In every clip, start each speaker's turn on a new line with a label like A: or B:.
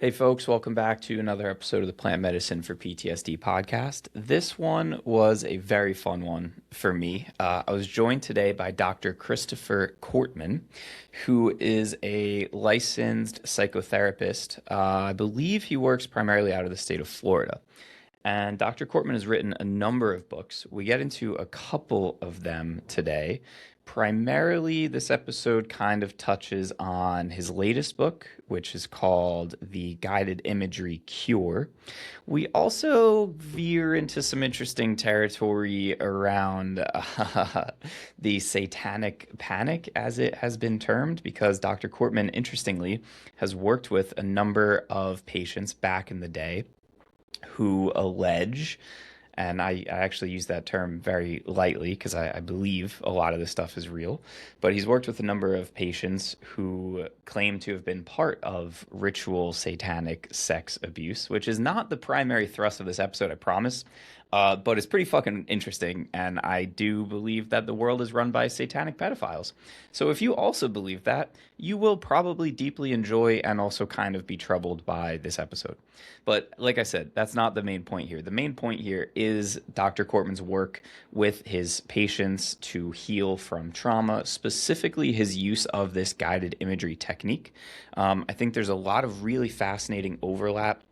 A: Hey, folks, welcome back to another episode of the Plant Medicine for PTSD podcast. This one was a very fun one for me. I was joined today by Dr. Christopher Cortman, who is a licensed psychotherapist. I believe he works primarily out of the state of Florida. And Dr. Cortman has written a number of books. We get into a couple of them today. Primarily, this episode kind of touches on his latest book, which is called The Guided Imagery Cure. We also veer into some interesting territory around the satanic panic, as it has been termed, because Dr. Cortman, interestingly, has worked with a number of patients back in the day who allege, and I actually use that term very lightly because I believe a lot of this stuff is real, but he's worked with a number of patients who claim to have been part of ritual satanic sex abuse, which is not the primary thrust of this episode, I promise. But it's pretty fucking interesting, and I do believe that the world is run by satanic pedophiles. So if you also believe that, you will probably deeply enjoy and also kind of be troubled by this episode. But like I said, that's not the main point here. The main point here is Dr. Cortman's work with his patients to heal from trauma, specifically his use of this guided imagery technique. I think there's a lot of really fascinating overlap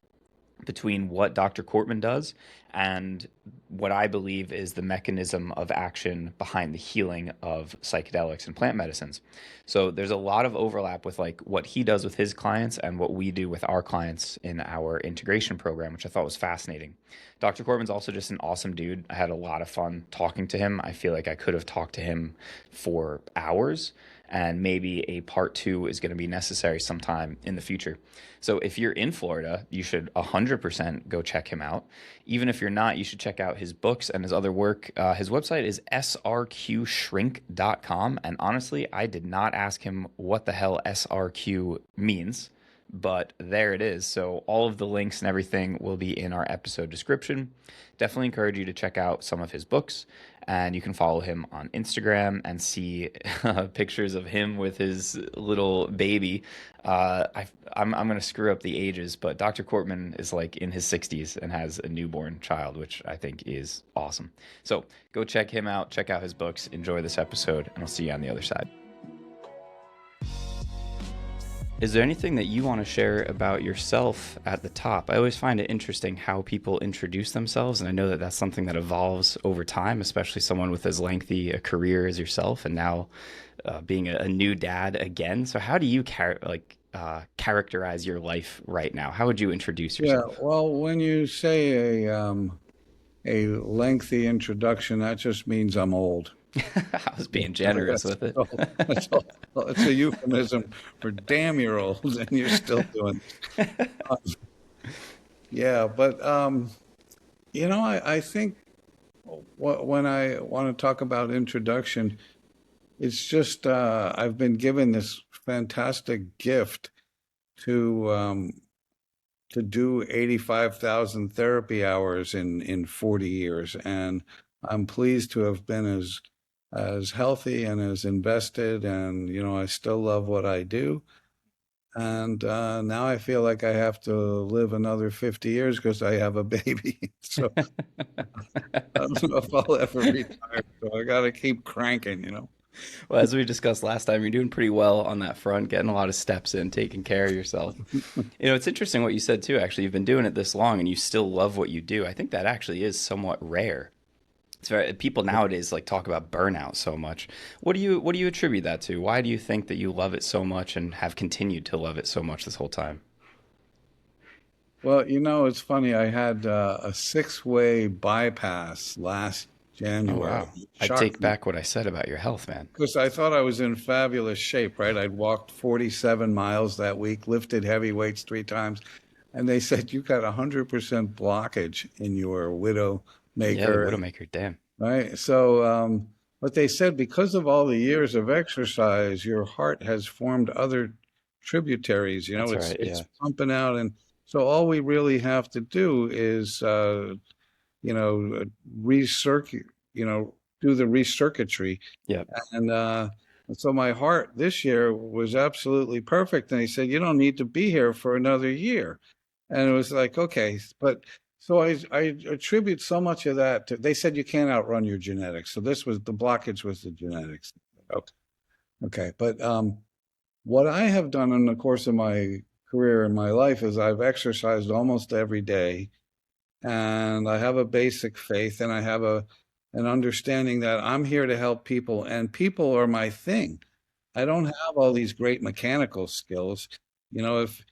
A: between what Dr. Cortman does and what I believe is the mechanism of action behind the healing of psychedelics and plant medicines. So there's a lot of overlap with like what he does with his clients and what we do with our clients in our integration program, which I thought was fascinating. Dr. Cortman's also just an awesome dude. I had a lot of fun talking to him. I feel like I could have talked to him for hours, and maybe a part two is going to be necessary sometime in the future. So if you're in Florida, you should 100% go check him out. Even if you're not, you should check out his books and his other work. His website is srqshrink.com. And honestly, I did not ask him what the hell SRQ means, but there it is. So all of the links and everything will be in our episode description. Definitely encourage you to check out some of his books, and you can follow him on Instagram and see pictures of him with his little baby. I'm going to screw up the ages, but Dr. Cortman is like in his 60s and has a newborn child, which I think is awesome. So go check him out, check out his books, enjoy this episode, and I'll see you on the other side. Is there anything that you want to share about yourself at the top? I always find it interesting how people introduce themselves, and I know that that's something that evolves over time, especially someone with as lengthy a career as yourself, and now being a new dad again. So, how do you characterize your life right now? How would you introduce
B: Yeah,
A: yourself?
B: well, when you say a lengthy introduction, that just means I'm old.
A: I was being generous
B: That's
A: with it.
B: all. That's all. Well, it's a euphemism for damn you're old and you're still doing this. Uh, yeah, but I think when I want to talk about introduction, it's just I've been given this fantastic gift to do 85,000 therapy hours in 40 years. And I'm pleased to have been as healthy and as invested. And, I still love what I do. And now I feel like I have to live another 50 years because I have a baby. So I don't know if I'll ever retire. So I got to keep cranking.
A: Well, as we discussed last time, you're doing pretty well on that front, getting a lot of steps in, taking care of yourself. It's interesting what you said too. Actually, you've been doing it this long and you still love what you do. I think that actually is somewhat rare. It's very, people nowadays like talk about burnout so much. What do you attribute that to? Why do you think that you love it so much and have continued to love it so much this whole time?
B: Well, it's funny. I had a six-way bypass last
A: Oh
B: January.
A: wow.
B: It
A: I
B: shocked
A: take
B: me
A: back what I said about your health, man.
B: because I thought I was in fabulous shape, right? I'd walked 47 miles that week, lifted heavy weights three times, and they said you got 100% blockage in your
A: Yeah, the
B: widowmaker,
A: Widowmaker, damn.
B: right? So, but they said because of all the years of exercise, your heart has formed other tributaries.
A: That's
B: It's
A: right,
B: it's
A: yeah.
B: pumping out, and so all we really have to do is recircuit, do the recircuitry.
A: Yep.
B: And And so my heart this year was absolutely perfect. And he said, you don't need to be here for another year. And it was like, okay, but so I attribute so much of that to, they said you can't outrun your genetics. So this was the blockage was the genetics. Okay. Okay. But what I have done in the course of my career in my life is I've exercised almost every day, and I have a basic faith, and I have an understanding that I'm here to help people, and people are my thing. I don't have all these great mechanical skills. You know, if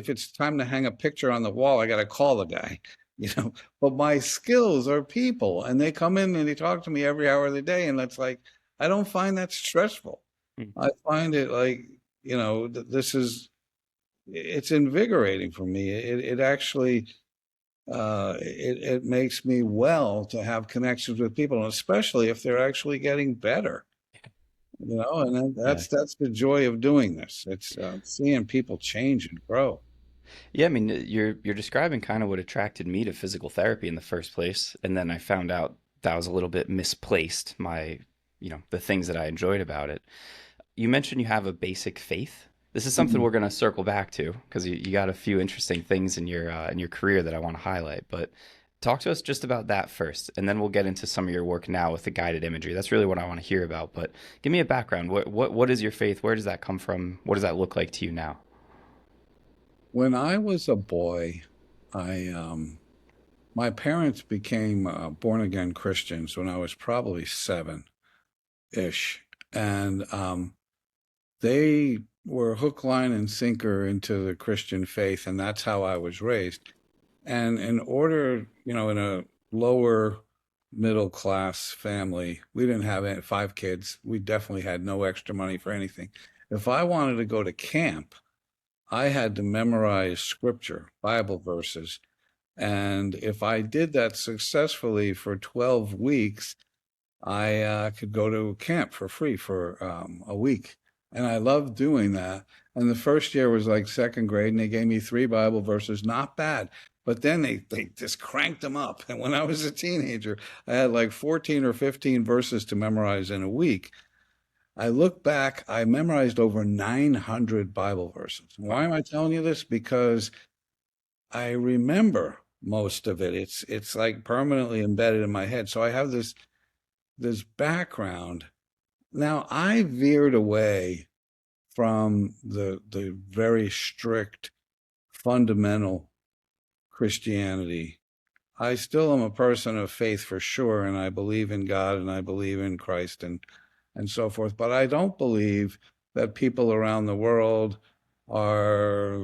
B: it's time to hang a picture on the wall, I got to call the guy. You know, but my skills are people, and they come in and they talk to me every hour of the day, and it's like I don't find that stressful.
A: Mm.
B: I find it like, this is it's invigorating for me. It actually it makes me well to have connections with people, and especially if they're actually getting better. And
A: Yeah.
B: that's the joy of doing this. It's seeing people change and grow.
A: Yeah, I mean, you're describing kind of what attracted me to physical therapy in the first place, and then I found out that was a little bit misplaced, the things that I enjoyed about it. You mentioned you have a basic faith. This is something
B: Mhm.
A: we're going to circle back to because you got a few interesting things in your career that I want to highlight. But talk to us just about that first, and then we'll get into some of your work now with the guided imagery. That's really what I want to hear about. But give me a background. What is your faith? Where does that come from? What does that look like to you now?
B: When I was a boy, I my parents became born again Christians when I was probably 7-ish, and they were hook, line, and sinker into the Christian faith, and that's how I was raised. And in order, in a lower middle class family, we didn't have 5 kids. We definitely had no extra money for anything. If I wanted to go to camp, I had to memorize scripture, Bible verses. And if I did that successfully for 12 weeks, I could go to camp for free for a week. And I loved doing that. And the first year was like second grade, and they gave me 3 Bible verses, not bad. But then they just cranked them up. And when I was a teenager, I had like 14 or 15 verses to memorize in a week. I look back, I memorized over 900 Bible verses. Why am I telling you this? Because I remember most of it. It's like permanently embedded in my head. So I have this background. Now I veered away from the very strict fundamental Christianity. I still am a person of faith for sure, and I believe in God and I believe in Christ and so forth. But I don't believe that people around the world are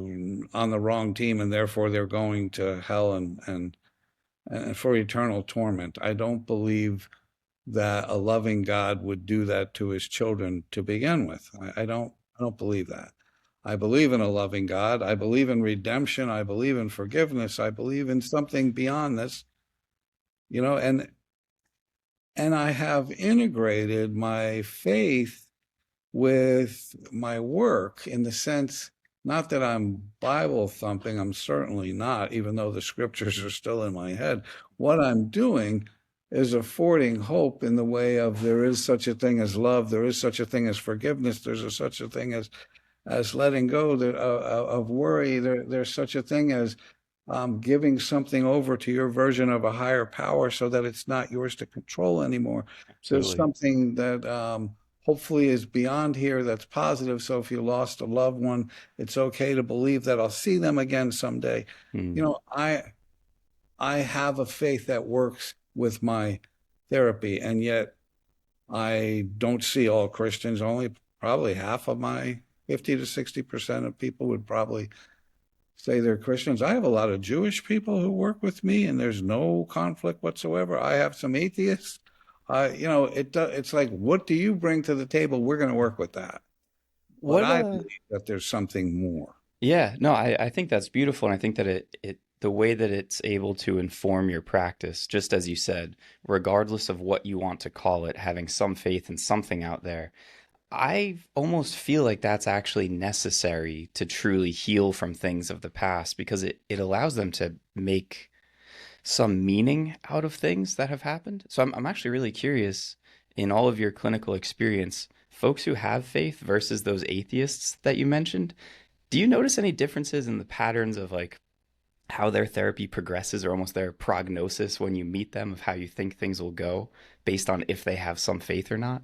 B: on the wrong team and therefore they're going to hell and for eternal torment. I don't believe that a loving God would do that to his children to begin with. I don't believe that. I believe in a loving God. I believe in redemption. I believe in forgiveness. I believe in something beyond this, you know, and I have integrated my faith with my work in the sense, not that I'm Bible thumping, I'm certainly not, even though the scriptures are still in my head. What I'm doing is affording hope in the way of there is such a thing as love, there is such a thing as forgiveness, such a thing as letting go of worry, there's such a thing as giving something over to your version of a higher power so that it's not yours to control anymore. There's
A: Absolutely.
B: something that hopefully is beyond here that's positive. So if you lost a loved one, it's okay to believe that I'll see them again someday.
A: Mm.
B: You know, I have a faith that works with my therapy, and yet I don't see all Christians. Only probably half of my 50 to 60% of people would probably say they're Christians. I have a lot of Jewish people who work with me, and there's no conflict whatsoever. I have some atheists. It's like, what do you bring to the table? We're going to work with that. But
A: What
B: I believe that there's something more.
A: Yeah, no, I think that's beautiful. And I think that the way that it's able to inform your practice, just as you said, regardless of what you want to call it, having some faith in something out there, I almost feel like that's actually necessary to truly heal from things of the past because it allows them to make some meaning out of things that have happened. So I'm actually really curious in all of your clinical experience, folks who have faith versus those atheists that you mentioned, do you notice any differences in the patterns of like how their therapy progresses or almost their prognosis when you meet them of how you think things will go based on if they have some faith or not?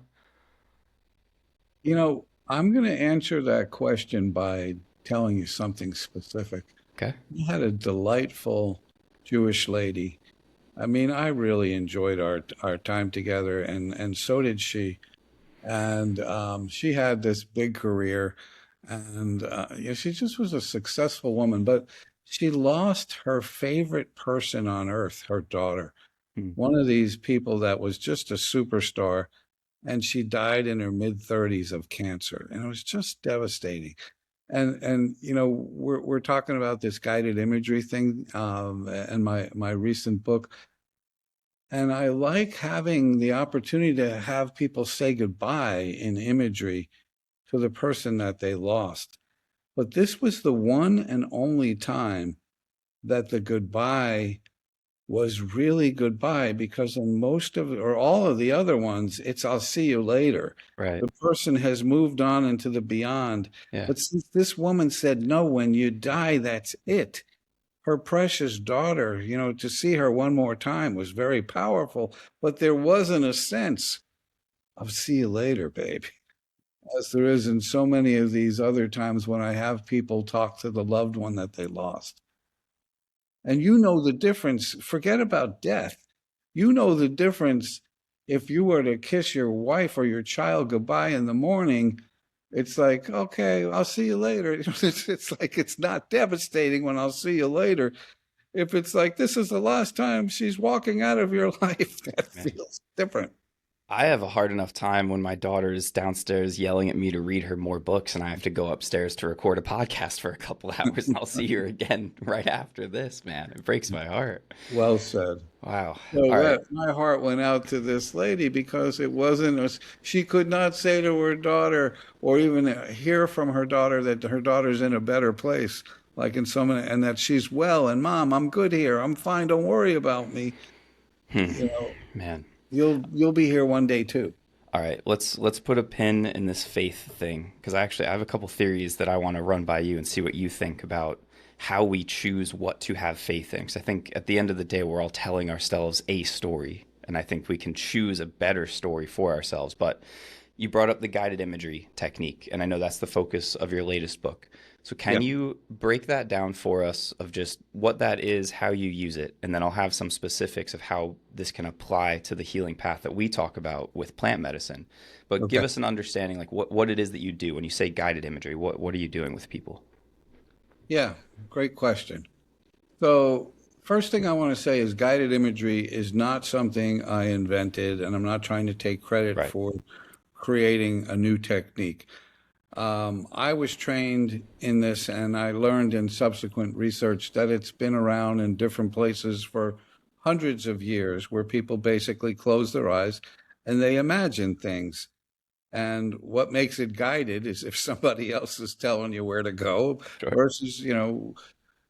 B: I'm going to answer that question by telling you something specific.
A: Okay.
B: I had a delightful Jewish lady. I mean, I really enjoyed our time together, and so did she. And she had this big career, and she just was a successful woman. But she lost her favorite person on earth, her daughter,
A: Hmm.
B: one of these people that was just a superstar, and she died in her mid 30s of cancer, and it was just devastating. And we're talking about this guided imagery thing in my recent book, and I like having the opportunity to have people say goodbye in imagery to the person that they lost. But this was the one and only time that the goodbye was really goodbye, because in most of or all of the other ones, it's I'll see you later.
A: Right.
B: The person has moved on into the beyond.
A: Yeah.
B: But since this woman said, no, when you die, that's it. Her precious daughter, to see her one more time was very powerful, but there wasn't a sense of see you later, baby, as there is in so many of these other times when I have people talk to the loved one that they lost. And you know the difference. Forget about death. You know the difference if you were to kiss your wife or your child goodbye in the morning. It's like, okay, I'll see you later. It's like it's not devastating when I'll see you later. If it's like this is the last time she's walking out of your life, that
A: Man.
B: feels different.
A: I have a hard enough time when my daughter is downstairs yelling at me to read her more books, and I have to go upstairs to record a podcast for a couple hours, and I'll see her again right after this, man. It breaks my heart.
B: Well said.
A: Wow.
B: So
A: All right.
B: that my heart went out to this lady because it wasn't she could not say to her daughter or even hear from her daughter that her daughter's in a better place, like in so many, and that she's well and mom, I'm good here. I'm fine. Don't worry about me.
A: Hmm.
B: You know,
A: Man.
B: you'll be here one day too.
A: All right, let's put a pin in this faith thing because I have a couple theories that I want to run by you and see what you think about how we choose what to have faith in. Because I think at the end of the day, we're all telling ourselves a story, and I think we can choose a better story for ourselves. But you brought up the guided imagery technique, and I know that's the focus of your latest book. So
B: Yeah.
A: can you break that down for us of just what that is, how you use it, and then I'll have some specifics of how this can apply to the healing path that we talk about with plant medicine. But give
B: Okay.
A: us an understanding like what it is that you do when you say guided imagery. What are you doing with people?
B: Yeah. Great question. So first thing I want to say is guided imagery is not something I invented, and I'm not trying to take credit
A: Right.
B: for creating a new technique. I was trained in this, and I learned in subsequent research that it's been around in different places for hundreds of years, where people basically close their eyes and they imagine things. And what makes it guided is if somebody else is telling you where to go
A: Sure.
B: versus,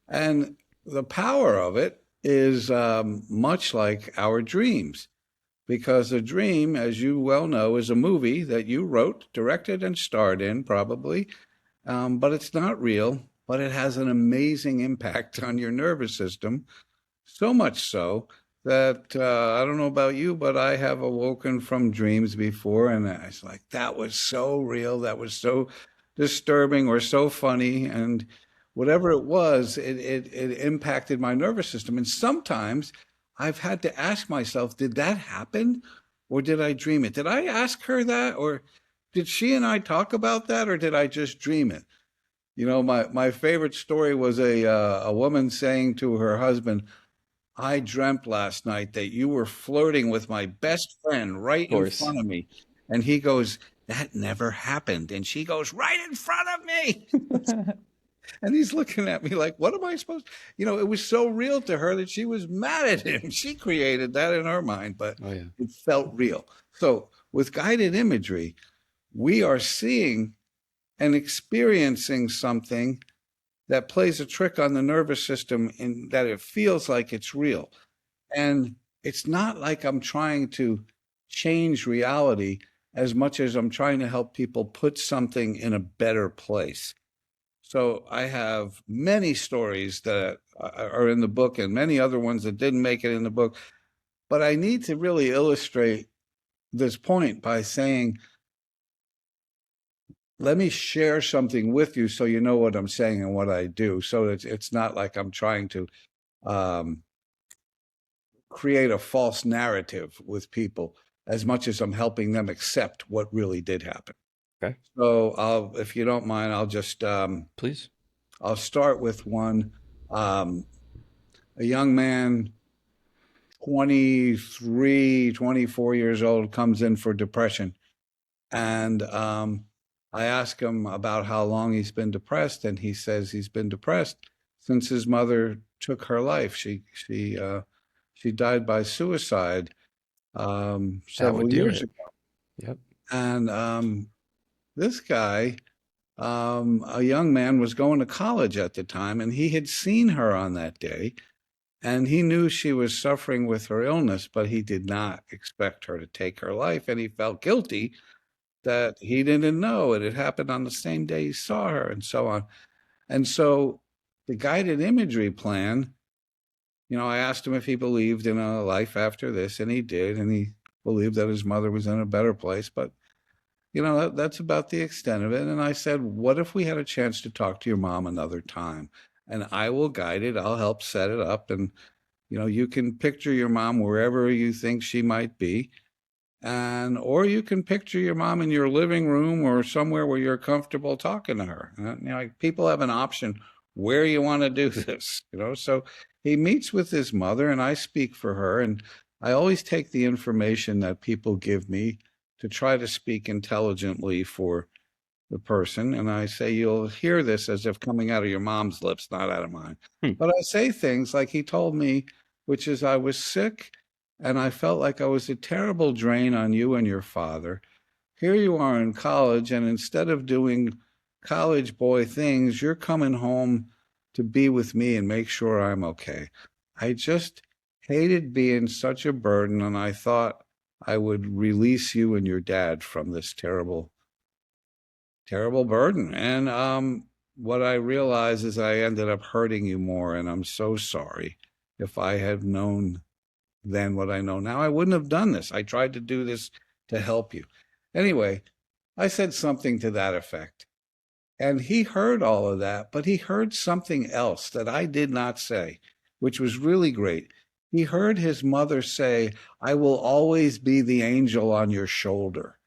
B: and the power of it is much like our dreams. Because a dream, as you well know, is a movie that you wrote, directed, and starred in, probably. But it's not real, but it has an amazing impact on your nervous system. So much so that I don't know about you, but I have awoken from dreams before, and I was like, that was so real. That was so disturbing or so funny. And whatever it was, it impacted my nervous system. And sometimes I've had to ask myself, did that happen or did I dream it? Did I ask her that, or did she and I talk about that, or did I just dream it? My favorite story was a woman saying to her husband, I dreamt last night that you were flirting with my best friend right
A: Of
B: in
A: course.
B: front of me. And he goes, that never happened. And she goes, right in front of me. And he's looking at me like, what am I supposed to? It was so real to her that she was mad at him. She created that in her mind, but
A: Oh yeah.
B: it felt real. So with guided imagery, we are seeing and experiencing something that plays a trick on the nervous system in that it feels like it's real. And it's not like I'm trying to change reality. as much as I'm trying to help people put something in a better place. So I have many stories that are in the book and many other ones that didn't make it in the book. But I need to really illustrate this point by saying, let me share something with you so you know what I'm saying and what I do. So it's not like I'm trying to um, create a false narrative with people as much as I'm helping them accept what really did happen.
A: Okay.
B: So if you don't mind, I'll just
A: Please.
B: I'll start with one. Um, a young man, 23, 24 years old, comes in for depression. And I ask him about how long he's been depressed, and he says he's been depressed since his mother took her life. She died by suicide
A: That would
B: several
A: do
B: years
A: it.
B: ago.
A: Yep.
B: And this guy, a young man, was going to college at the time, and he had seen her on that day, and he knew she was suffering with her illness, but he did not expect her to take her life, and he felt guilty that he didn't know it had happened on the same day he saw her, and so on. And so the guided imagery plan, I asked him if he believed in a life after this, and he did, and he believed that his mother was in a better place. But that's about the extent of it. And I said, what if we had a chance to talk to your mom another time? And I will guide it. I'll help set it up. And, you can picture your mom wherever you think she might be. Or you can picture your mom in your living room or somewhere where you're comfortable talking to her. People have an option where you want to do this, So he meets with his mother, and I speak for her. And I always take the information that people give me to try to speak intelligently for the person. And I say, you'll hear this as if coming out of your mom's lips, not out of mine.
A: Hmm.
B: But I say things like he told me, which is, I was sick and I felt like I was a terrible drain on you and your father. Here you are in college, and instead of doing college boy things, you're coming home to be with me and make sure I'm okay. I just hated being such a burden, and I thought I would release you and your dad from this terrible, terrible burden. And what I realized is I ended up hurting you more, and I'm so sorry. If I had known then what I know now, I wouldn't have done this. I tried to do this to help you. Anyway, I said something to that effect. And he heard all of that, but he heard something else that I did not say, which was really great. He heard his mother say, I will always be the angel on your shoulder,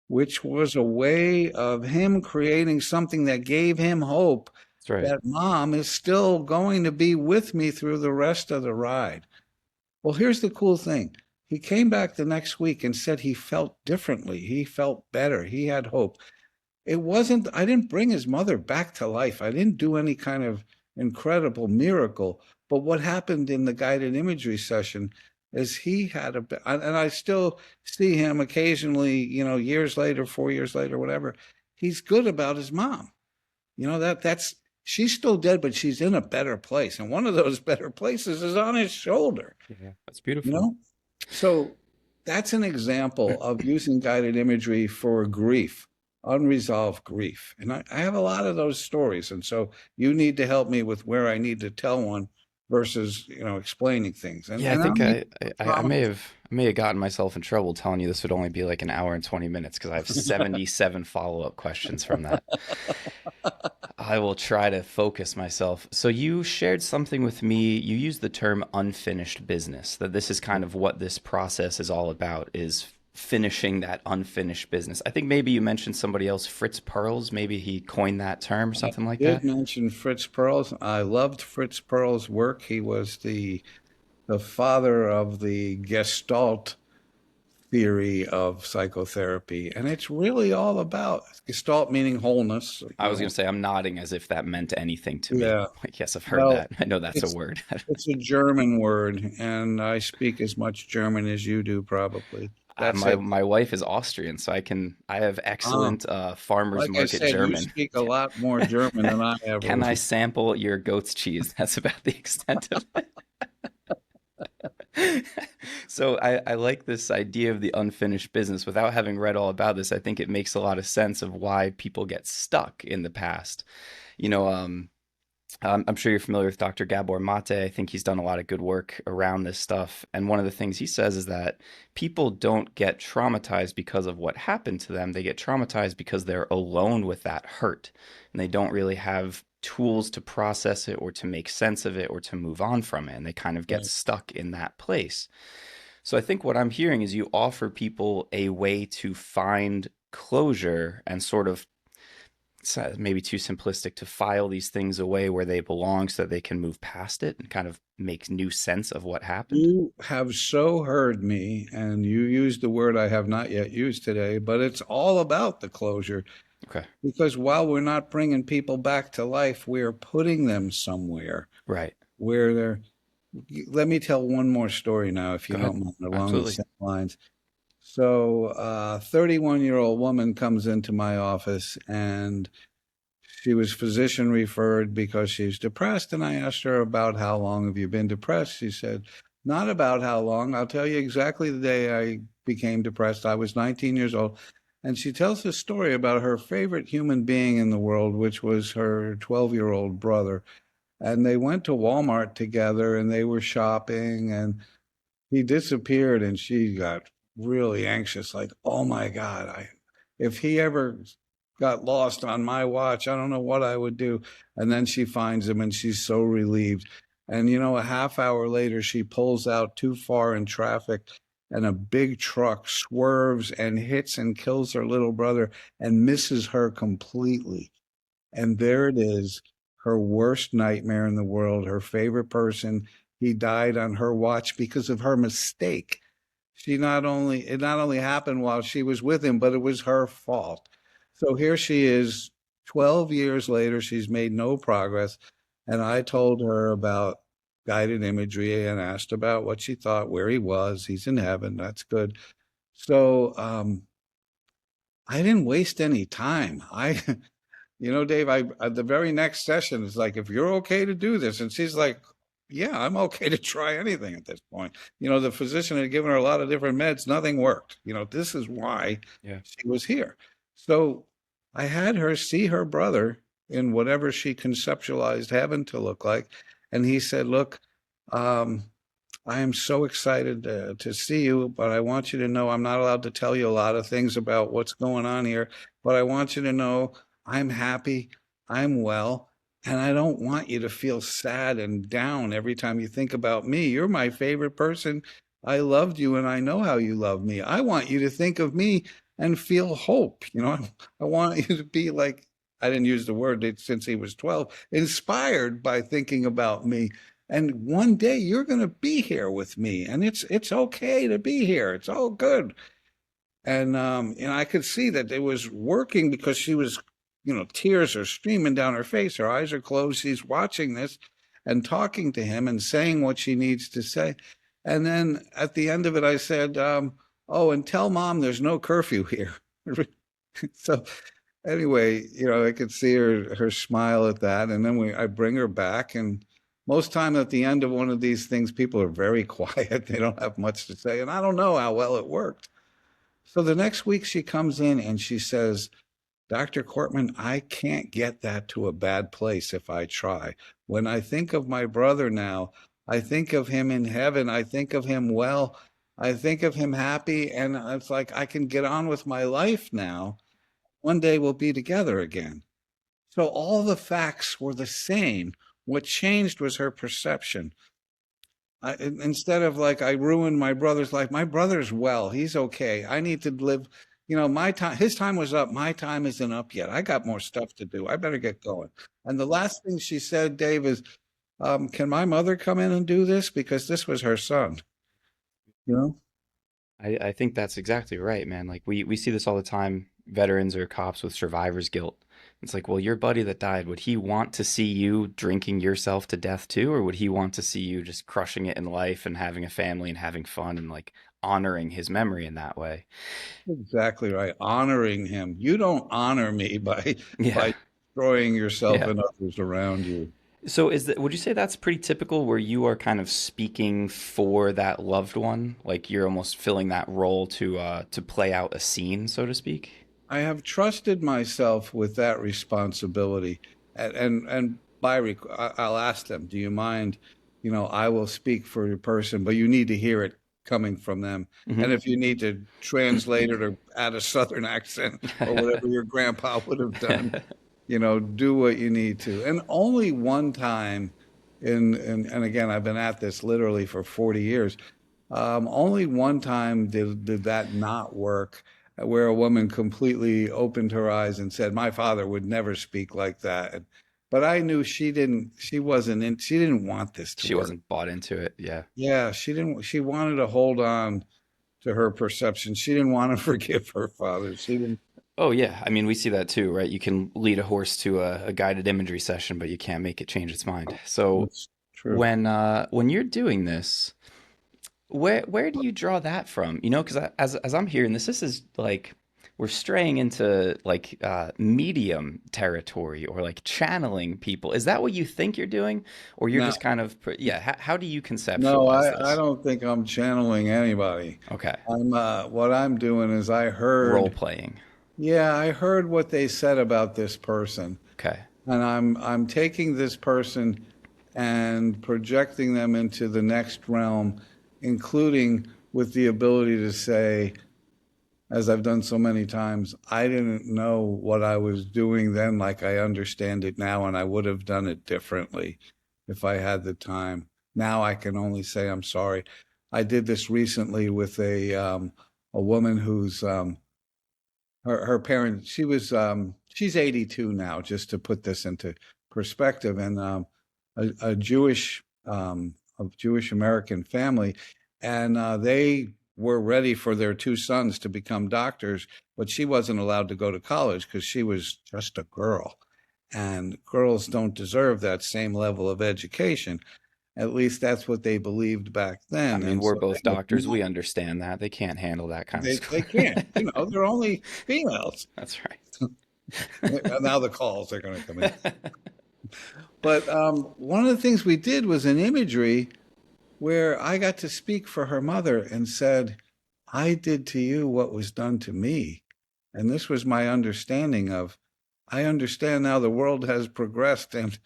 B: which was a way of him creating something that gave him hope
A: That's right.
B: that mom is still going to be with me through the rest of the ride. Well, here's the cool thing. He came back the next week and said he felt differently. He felt better. He had hope. I didn't bring his mother back to life. I didn't do any kind of incredible miracle. But what happened in the guided imagery session is and I still see him occasionally, years later, 4 years later, whatever. He's good about his mom. She's still dead, but she's in a better place. And one of those better places is on his shoulder.
A: Yeah, that's beautiful.
B: So that's an example of using guided imagery for grief, unresolved grief. And I have a lot of those stories. And so you need to help me with where I need to tell one versus, explaining things.
A: Yeah, I think I may have gotten myself in trouble telling you this would only be like an hour and 20 minutes because I have 77 follow-up questions from that. I will try to focus myself. So you shared something with me. You used the term unfinished business, that this is kind of what this process is all about, is finishing that unfinished business. I think maybe you mentioned somebody else, Fritz Perls. Maybe he coined that term or something like
B: did
A: that.
B: mention Fritz Perls. I loved Fritz Perls' work. He was the father of the Gestalt theory of psychotherapy, and it's really all about Gestalt, meaning wholeness.
A: I was going to say, I'm nodding as if that meant anything to me.
B: Yeah.
A: Like, yes, I've heard
B: Well,
A: that. I know that's a
B: it's
A: word.
B: it's a German word, and I speak as much German as you do, probably. That's
A: My
B: it.
A: my wife is Austrian, so I have
B: Ah,
A: excellent farmers
B: like I
A: market
B: said, you
A: German.
B: speak a lot more German than I ever
A: Can I
B: will.
A: sample your goat's cheese? That's about the extent of it. So I like this idea of the unfinished business. Without having read all about this, I think it makes a lot of sense of why people get stuck in the past. You know, I'm sure you're familiar with Dr. Gabor Mate. I think he's done a lot of good work around this stuff. And one of the things he says is that people don't get traumatized because of what happened to them. They get traumatized because they're alone with that hurt and they don't really have tools to process it or to make sense of it or to move on from it. And they kind of get
B: Right.
A: stuck in that place. So I think what I'm hearing is you offer people a way to find closure and sort of maybe too simplistic to file these things away where they belong so that they can move past it and kind of make new sense of what happened.
B: You have so heard me, and you used the word I have not yet used today, but it's all about the closure.
A: Okay.
B: Because while we're not bringing people back to life, we're putting them somewhere
A: Right.
B: where they're. Let me tell one more story now, if you
A: Go ahead.
B: don't mind, along the
A: Absolutely.
B: same lines. So, 31-year-old woman comes into my office, and she was physician referred because she's depressed. And I asked her about how long have you been depressed? She said, not about how long. I'll tell you exactly the day I became depressed. I was 19 years old. And she tells this story about her favorite human being in the world, which was her 12-year-old brother. And they went to Walmart together and they were shopping, and he disappeared, and she got really anxious, like, oh my God, if he ever got lost on my watch, I don't know what I would do. And then she finds him and she's so relieved. And a half hour later, she pulls out too far in traffic, and a big truck swerves and hits and kills her little brother and misses her completely. And there it is, her worst nightmare in the world, her favorite person. He died on her watch because of her mistake. It not only happened while she was with him, but it was her fault. So here she is, 12 years later, she's made no progress. And I told her about guided imagery and asked about what she thought, where he was. He's in heaven. That's good. So I didn't waste any time. Dave, the very next session is like, if you're okay to do this. And she's like, yeah, I'm okay to try anything at this point. The physician had given her a lot of different meds. Nothing worked. This is why
A: Yeah.
B: she was here. So I had her see her brother in whatever she conceptualized heaven to look like. And he said, look, um, I am so excited to see you, but I want you to know I'm not allowed to tell you a lot of things about what's going on here. But I want you to know I'm happy, I'm well, and I don't want you to feel sad and down every time you think about me. You're my favorite person. I loved you, and I know how you love me. I want you to think of me and feel hope. I want you to be like, I didn't use the word since he was 12, inspired by thinking about me. And one day you're going to be here with me, and it's okay to be here. It's all good. And I could see that it was working because she was, tears are streaming down her face. Her eyes are closed. She's watching this and talking to him and saying what she needs to say. And then at the end of it, I said, "Oh, and tell mom there's no curfew here." So anyway, I could see her smile at that, and then I bring her back, and most time at the end of one of these things, people are very quiet. They don't have much to say, and I don't know how well it worked. So the next week she comes in and she says, Dr. Cortman, I can't get that to a bad place if I try. When I think of my brother now, I think of him in heaven. I think of him well. I think of him happy. And it's like I can get on with my life now. One day we'll be together again. So all the facts were the same. What changed was her perception. Instead of like, I ruined my brother's life, my brother's well, he's okay. I need to live, my time, his time was up. My time isn't up yet. I got more stuff to do. I better get going. And the last thing she said, Dave, is, can my mother come in and do this? Because this was her son, you know?
A: I think that's exactly right, man. Like we see this all the time, veterans or cops with survivor's guilt. It's like, well, your buddy that died, would he want to see you drinking yourself to death too, or would he want to see you just crushing it in life and having a family and having fun and like honoring his memory in that way?
B: Exactly right. Honoring him. You don't honor me by
A: Yeah.
B: by destroying yourself
A: Yeah.
B: and others around you.
A: So is that, would you say that's pretty typical where you are kind of speaking for that loved one? Like you're almost filling that role to play out a scene, so to speak?
B: I have trusted myself with that responsibility, and I'll ask them, "Do you mind? I will speak for your person, but you need to hear it coming from them. And
A: Hmm.
B: if you need to translate it or add a Southern accent or whatever your grandpa would have done, do what you need to." And only one time, and again, I've been at this literally for 40 years. Only one time did that not work, where a woman completely opened her eyes and said, "My father would never speak like that." But I knew she didn't want this to
A: She
B: work.
A: wasn't bought into it. Yeah.
B: Yeah, she wanted to hold on to her perception. She didn't want to forgive her father. She didn't.
A: Oh yeah. I mean, we see that too, right? You can lead a horse to a guided imagery session, but you can't make it change its mind. So
B: That's true.
A: when you're doing this, where do you draw that from? You know, because as I'm hearing this, this is like we're straying into like medium territory or like channeling people. Is that what you think you're doing, or you're
B: No,
A: just kind of yeah? How do you
B: no,
A: conceptualize
B: I
A: this?
B: don't think I'm channeling anybody.
A: Okay,
B: What I'm doing is I
A: role
B: heard,
A: playing.
B: yeah, I heard what they said about this person.
A: Okay,
B: And I'm taking this person and projecting them into the next realm, including with the ability to say, as I've done so many times, I didn't know what I was doing then like I understand it now, and I would have done it differently if I had the time. Now I can only say I'm sorry. I did this recently with a woman who's her parents. She's 82 now, just to put this into perspective, and a Jewish American family, and they were ready for their two sons to become doctors, but she wasn't allowed to go to college because she was just a girl, and girls don't deserve that same level of education. At least that's what they believed back
A: I
B: then,
A: mean
B: and
A: we're
B: so
A: both doctors. We understand that they can't handle that kind of
B: they
A: school.
B: can't. They're only females.
A: That's right.
B: Now the calls are going to come in. But one of the things we did was an imagery where I got to speak for her mother and said, "I did to you what was done to me." And this was my understanding of, I understand now the world has progressed, and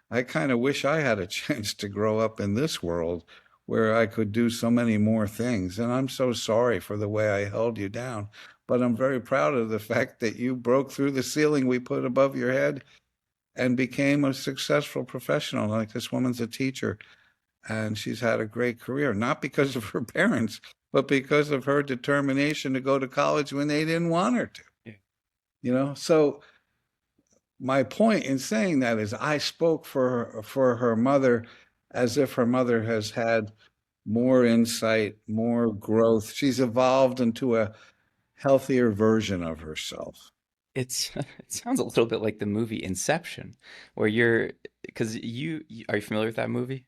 B: I kind of wish I had a chance to grow up in this world where I could do so many more things. And I'm so sorry for the way I held you down. But I'm very proud of the fact that you broke through the ceiling we put above your head and became a successful professional. Like this woman's a teacher, and she's had a great career, not because of her parents, but because of her determination to go to college when they didn't want her to.
A: Yeah.
B: So my point in saying that is I spoke for her mother as if her mother has had more insight, more growth. She's evolved into a healthier version of herself.
A: It's it sounds a little bit like the movie Inception, where you're because are you familiar with that movie?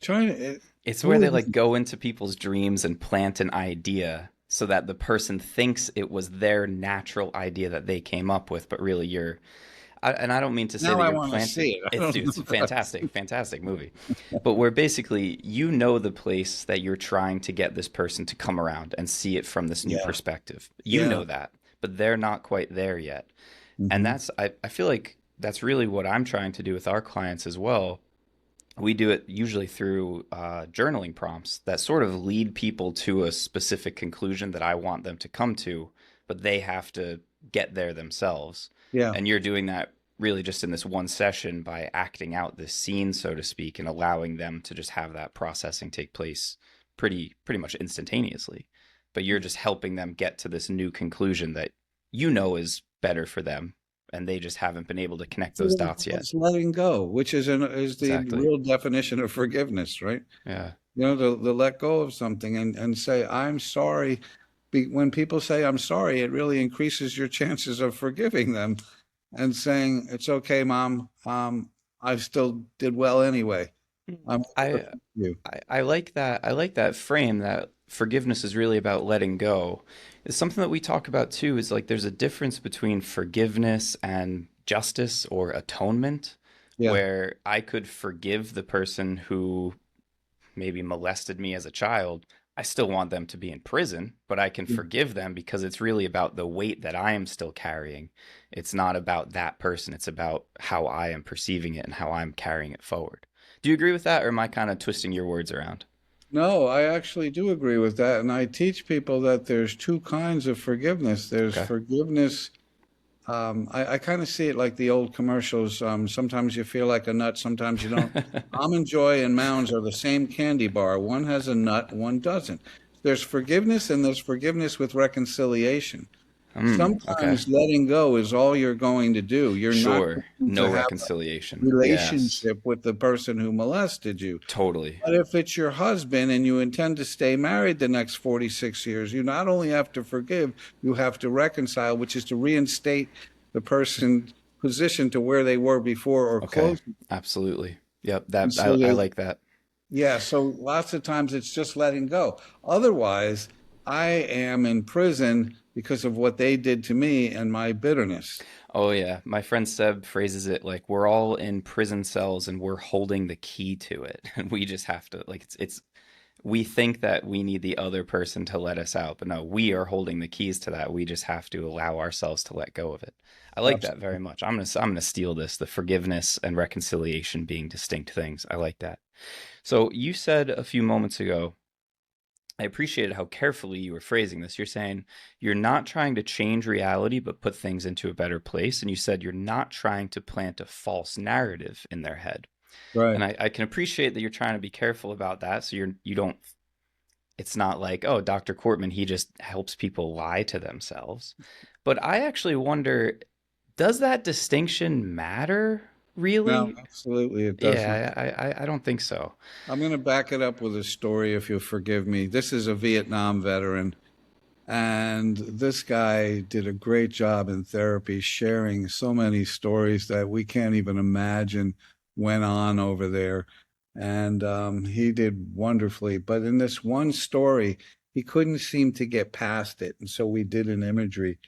B: Trying to,
A: It's where
B: who
A: they
B: is
A: like go into people's dreams and plant an idea so that the person thinks it was their natural idea that they came up with, but really and I don't mean to say
B: now
A: that
B: I
A: you're
B: want to
A: planting.
B: see it. I
A: It's
B: don't
A: dude,
B: know
A: it's a
B: if I've
A: fantastic,
B: seen
A: fantastic movie. But where basically you know the place that you're trying to get this person to come around and see it from this new
B: Yeah.
A: perspective. You
B: Yeah.
A: know that, but they're not quite there yet. And
B: Hmm.
A: I feel like that's really what I'm trying to do with our clients as well. We do it usually through journaling prompts that sort of lead people to a specific conclusion that I want them to come to, but they have to get there themselves.
B: Yeah.
A: And you're doing that really just in this one session by acting out this scene, so to speak, and allowing them to just have that processing take place pretty much instantaneously. But you're just helping them get to this new conclusion that you know is better for them, and they just haven't been able to connect those dots yet.
B: It's letting go, which is the
A: Exactly.
B: real definition of forgiveness, right?
A: Yeah.
B: To let go of something and say, "I'm sorry." When people say, "I'm sorry," it really increases your chances of forgiving them and saying, "It's okay, Mom. I still did well anyway. I'm going to
A: I
B: forgive you."
A: I like that. I like that frame that forgiveness is really about letting go. It's something that we talk about too, is like there's a difference between forgiveness and justice or atonement,
B: Yeah.
A: where I could forgive the person who maybe molested me as a child. I still want them to be in prison, but I can forgive them because it's really about the weight that I am still carrying. It's not about that person, it's about how I am perceiving it and how I'm carrying it forward. Do you agree with that, or am I kind of twisting your words around?
B: No, I actually do agree with that. And I teach people that there's two kinds of forgiveness. There's
A: Okay.
B: forgiveness. I kind of see it like the old commercials. Sometimes you feel like a nut, sometimes you don't. Almond Joy and Mounds are the same candy bar. One has a nut, one doesn't. There's forgiveness and there's forgiveness with reconciliation.
A: Okay.
B: Sometimes letting go is all you're going to do. You're not
A: Sure.
B: going
A: No
B: to have
A: reconciliation. Yes.
B: relationship with the person who molested you.
A: Totally.
B: But if it's your husband and you intend to stay married the next 46 years, you not only have to forgive, you have to reconcile, which is to reinstate the person's position to where they were before or
A: Okay.
B: close.
A: Absolutely. Yep.
B: And
A: That
B: so
A: I
B: they,
A: like that.
B: yeah, so lots of times it's just letting go. Otherwise, I am in prison because of what they did to me and my bitterness.
A: Oh yeah, my friend Seb phrases it like we're all in prison cells and we're holding the key to it. And we just have to like it's we think that we need the other person to let us out, but no, we are holding the keys to that. We just have to allow ourselves to let go of it. I like that very much. I'm gonna steal this, the forgiveness and reconciliation being distinct things. I like that. So you said a few moments ago, I appreciated how carefully you were phrasing this. You're saying you're not trying to change reality, but put things into a better place. And you said you're not trying to plant a false narrative in their head. And
B: Right.
A: I can appreciate that you're trying to be careful about that. So you don't, it's not like, oh, Dr. Cortman, he just helps people lie to themselves. But I actually wonder, does that distinction matter
B: No,
A: really?
B: absolutely, it doesn't.
A: Yeah, I don't think so.
B: I'm going to back it up with a story, if you'll forgive me. This is a Vietnam veteran. And this guy did a great job in therapy, sharing so many stories that we can't even imagine went on over there. And he did wonderfully. But in this one story, he couldn't seem to get past it. And so we did an imagery.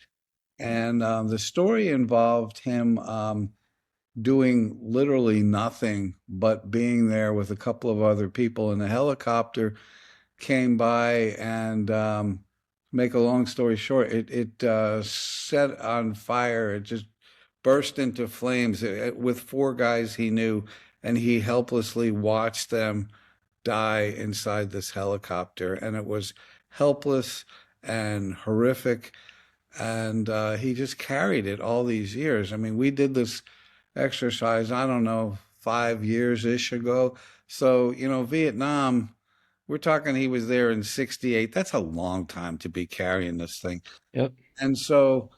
B: And the story involved him doing literally nothing but being there with a couple of other people in a helicopter came by and make a long story short, it set on fire. It just burst into flames with four guys he knew, and he helplessly watched them die inside this helicopter. And it was helpless and horrific. And he just carried it all these years. I mean, we did this exercise, I don't know, 5 years ish ago. So, Vietnam, we're talking he was there in 68. That's a long time to be carrying this thing.
A: Yep.
B: And so,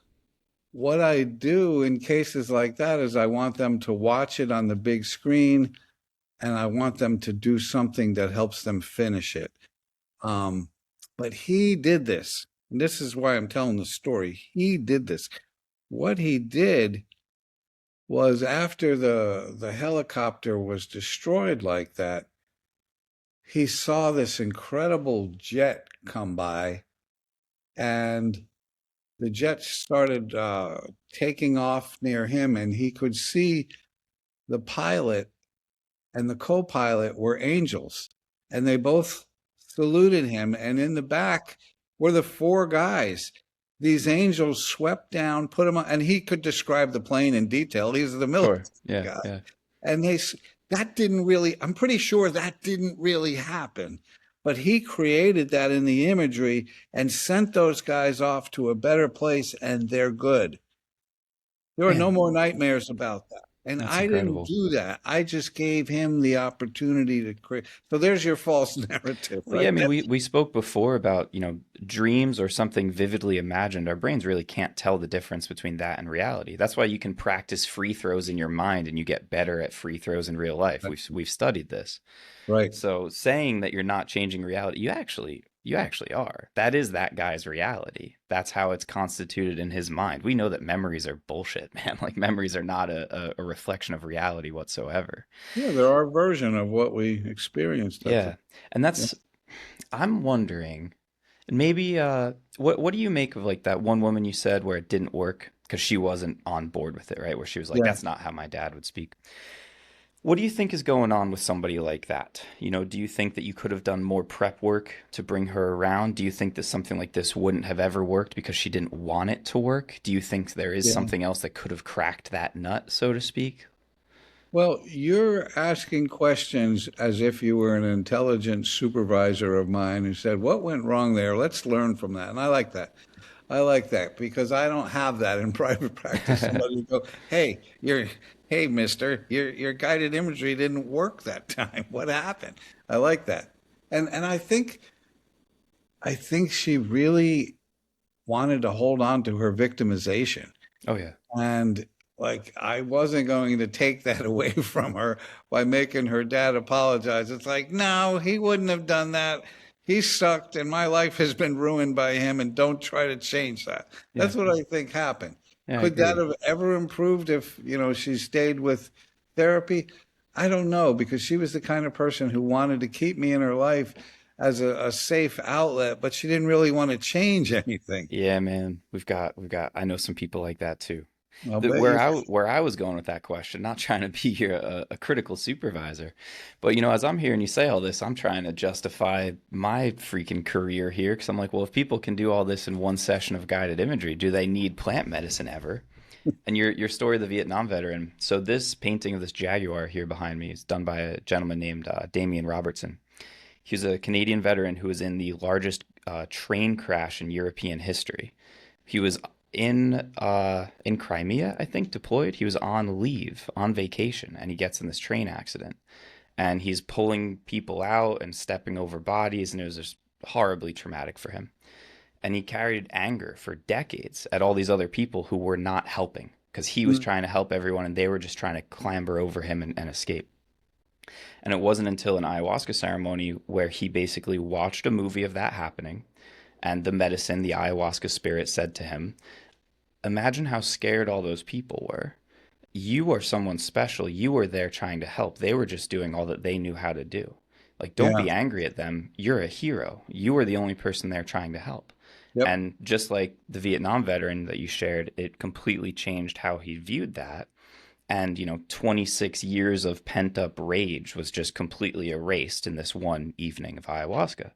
B: what I do in cases like that is I want them to watch it on the big screen and I want them to do something that helps them finish it. Um, but he did this. And this is why I'm telling the story. He did this. What he did was after the helicopter was destroyed like that, he saw this incredible jet come by, and the jet started taking off near him, and he could see the pilot and the co-pilot were angels, and they both saluted him. And in the back were the four guys. These angels swept down, put him on, and he could describe the plane in detail. These are the military
A: Sure. Yeah.
B: guys.
A: Yeah.
B: And that didn't really, I'm pretty sure that didn't really happen. But he created that in the imagery and sent those guys off to a better place, and they're good. There are no
A: Man,
B: more nightmares about that. And
A: that's
B: I didn't
A: incredible.
B: do that. I just gave him the opportunity to create. So there's your false narrative
A: Well, yeah, I
B: right
A: mean,
B: there.
A: we spoke before about, dreams or something vividly imagined. Our brains really can't tell the difference between that and reality. That's why you can practice free throws in your mind and you get better at free throws in real life. We've studied this.
B: Right.
A: So saying that you're not changing reality, you actually are. That is that guy's reality. That's how it's constituted in his mind. We know that memories are bullshit, man. Like memories are not a reflection of reality whatsoever.
B: Yeah, they're our version of what we experienced at the.
A: Yeah. And
B: Yeah.
A: that's I'm wondering, maybe what do you make of like that one woman you said where it didn't work because she wasn't on board with it, right? Where she was like,
B: Yeah.
A: that's not how my dad would speak. What do you think is going on with somebody like that? Do you think that you could have done more prep work to bring her around? Do you think that something like this wouldn't have ever worked because she didn't want it to work? Do you think there is
B: Yeah.
A: something else that could have cracked that nut, so to speak?
B: Well, you're asking questions as if you were an intelligent supervisor of mine who said, "What went wrong there? Let's learn from that." And I like that. I like that because I don't have that in private practice. Somebody would go, "Hey, mister, your guided imagery didn't work that time. What happened?" I like that. And I think she really wanted to hold on to her victimization.
A: Oh yeah.
B: And like, I wasn't going to take that away from her by making her dad apologize. It's like, no, he wouldn't have done that. He sucked, and my life has been ruined by him, and don't try to change that.
A: Yeah.
B: That's what I think happened.
A: Yeah, I
B: Could that
A: agree.
B: have ever improved if, she stayed with therapy? I don't know, because she was the kind of person who wanted to keep me in her life as a safe outlet, but she didn't really want to change anything.
A: Yeah, man. We've got I know some people like that too.
B: I'll
A: The,
B: bet
A: where
B: you.
A: I was going with that question, not trying to be here a critical supervisor, but as I'm hearing you say all this, I'm trying to justify my freaking career here because I'm like, well, if people can do all this in one session of guided imagery, do they need plant medicine ever? And your story of the Vietnam veteran. So this painting of this jaguar here behind me is done by a gentleman named Damian Robertson. He was a Canadian veteran who was in the largest train crash in European history. He was in Crimea, I think, deployed. He was on leave, on vacation, and he gets in this train accident. And he's pulling people out and stepping over bodies, and it was just horribly traumatic for him. And he carried anger for decades at all these other people who were not helping because he was trying to help everyone and they were just trying to clamber over him and escape. And it wasn't until an ayahuasca ceremony where he basically watched a movie of that happening and the medicine, the ayahuasca spirit said to him, imagine how scared all those people were. You are someone special. You were there trying to help. They were just doing all that they knew how to do. Like, don't
B: Yeah.
A: be angry at them. You're a hero. You are the only person there trying to help.
B: Yep.
A: And just like the Vietnam veteran that you shared, it completely changed how he viewed that. And, 26 years of pent up rage was just completely erased in this one evening of ayahuasca.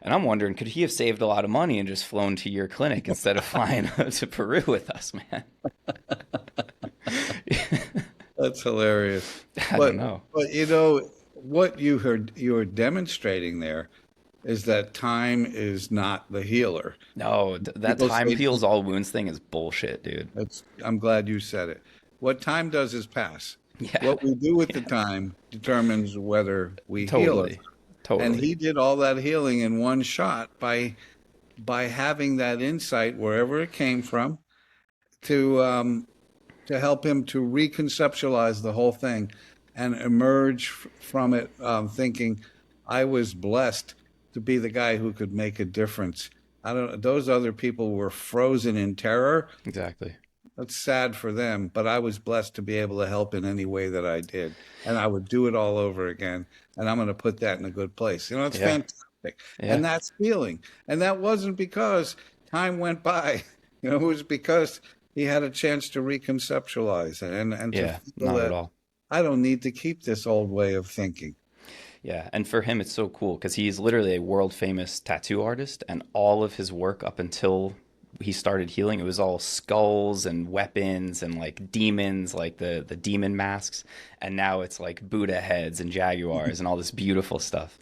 A: And I'm wondering, could he have saved a lot of money and just flown to your clinic instead of flying to Peru with us, man?
B: That's hilarious.
A: I
B: But
A: don't know.
B: but what you're demonstrating there is that time is not the healer.
A: No, that
B: People
A: time
B: say
A: heals all wounds thing is bullshit, dude.
B: I'm glad you said it. What time does is pass.
A: Yeah,
B: What we do with the
A: yeah,
B: time determines whether we heal it.
A: totally,
B: And
A: totally.
B: he did all that healing in one shot by having that insight wherever it came from to to help him to reconceptualize the whole thing and emerge from it thinking, I was blessed to be the guy who could make a difference. I don't. Those other people were frozen in terror.
A: Exactly.
B: That's sad for them, but I was blessed to be able to help in any way that I did, and I would do it all over again. And I'm going to put that in a good place. It's
A: Yeah,
B: fantastic,
A: yeah,
B: and that's healing. And that wasn't because time went by. It was because he had a chance to reconceptualize and to
A: yeah,
B: feel
A: not at
B: that
A: all.
B: I don't need to keep this old way of thinking.
A: Yeah, and for him, it's so cool because he's literally a world famous tattoo artist, and all of his work up until he started healing, it was all skulls and weapons and like demons, like the demon masks, and now it's like Buddha heads and jaguars and all this beautiful stuff.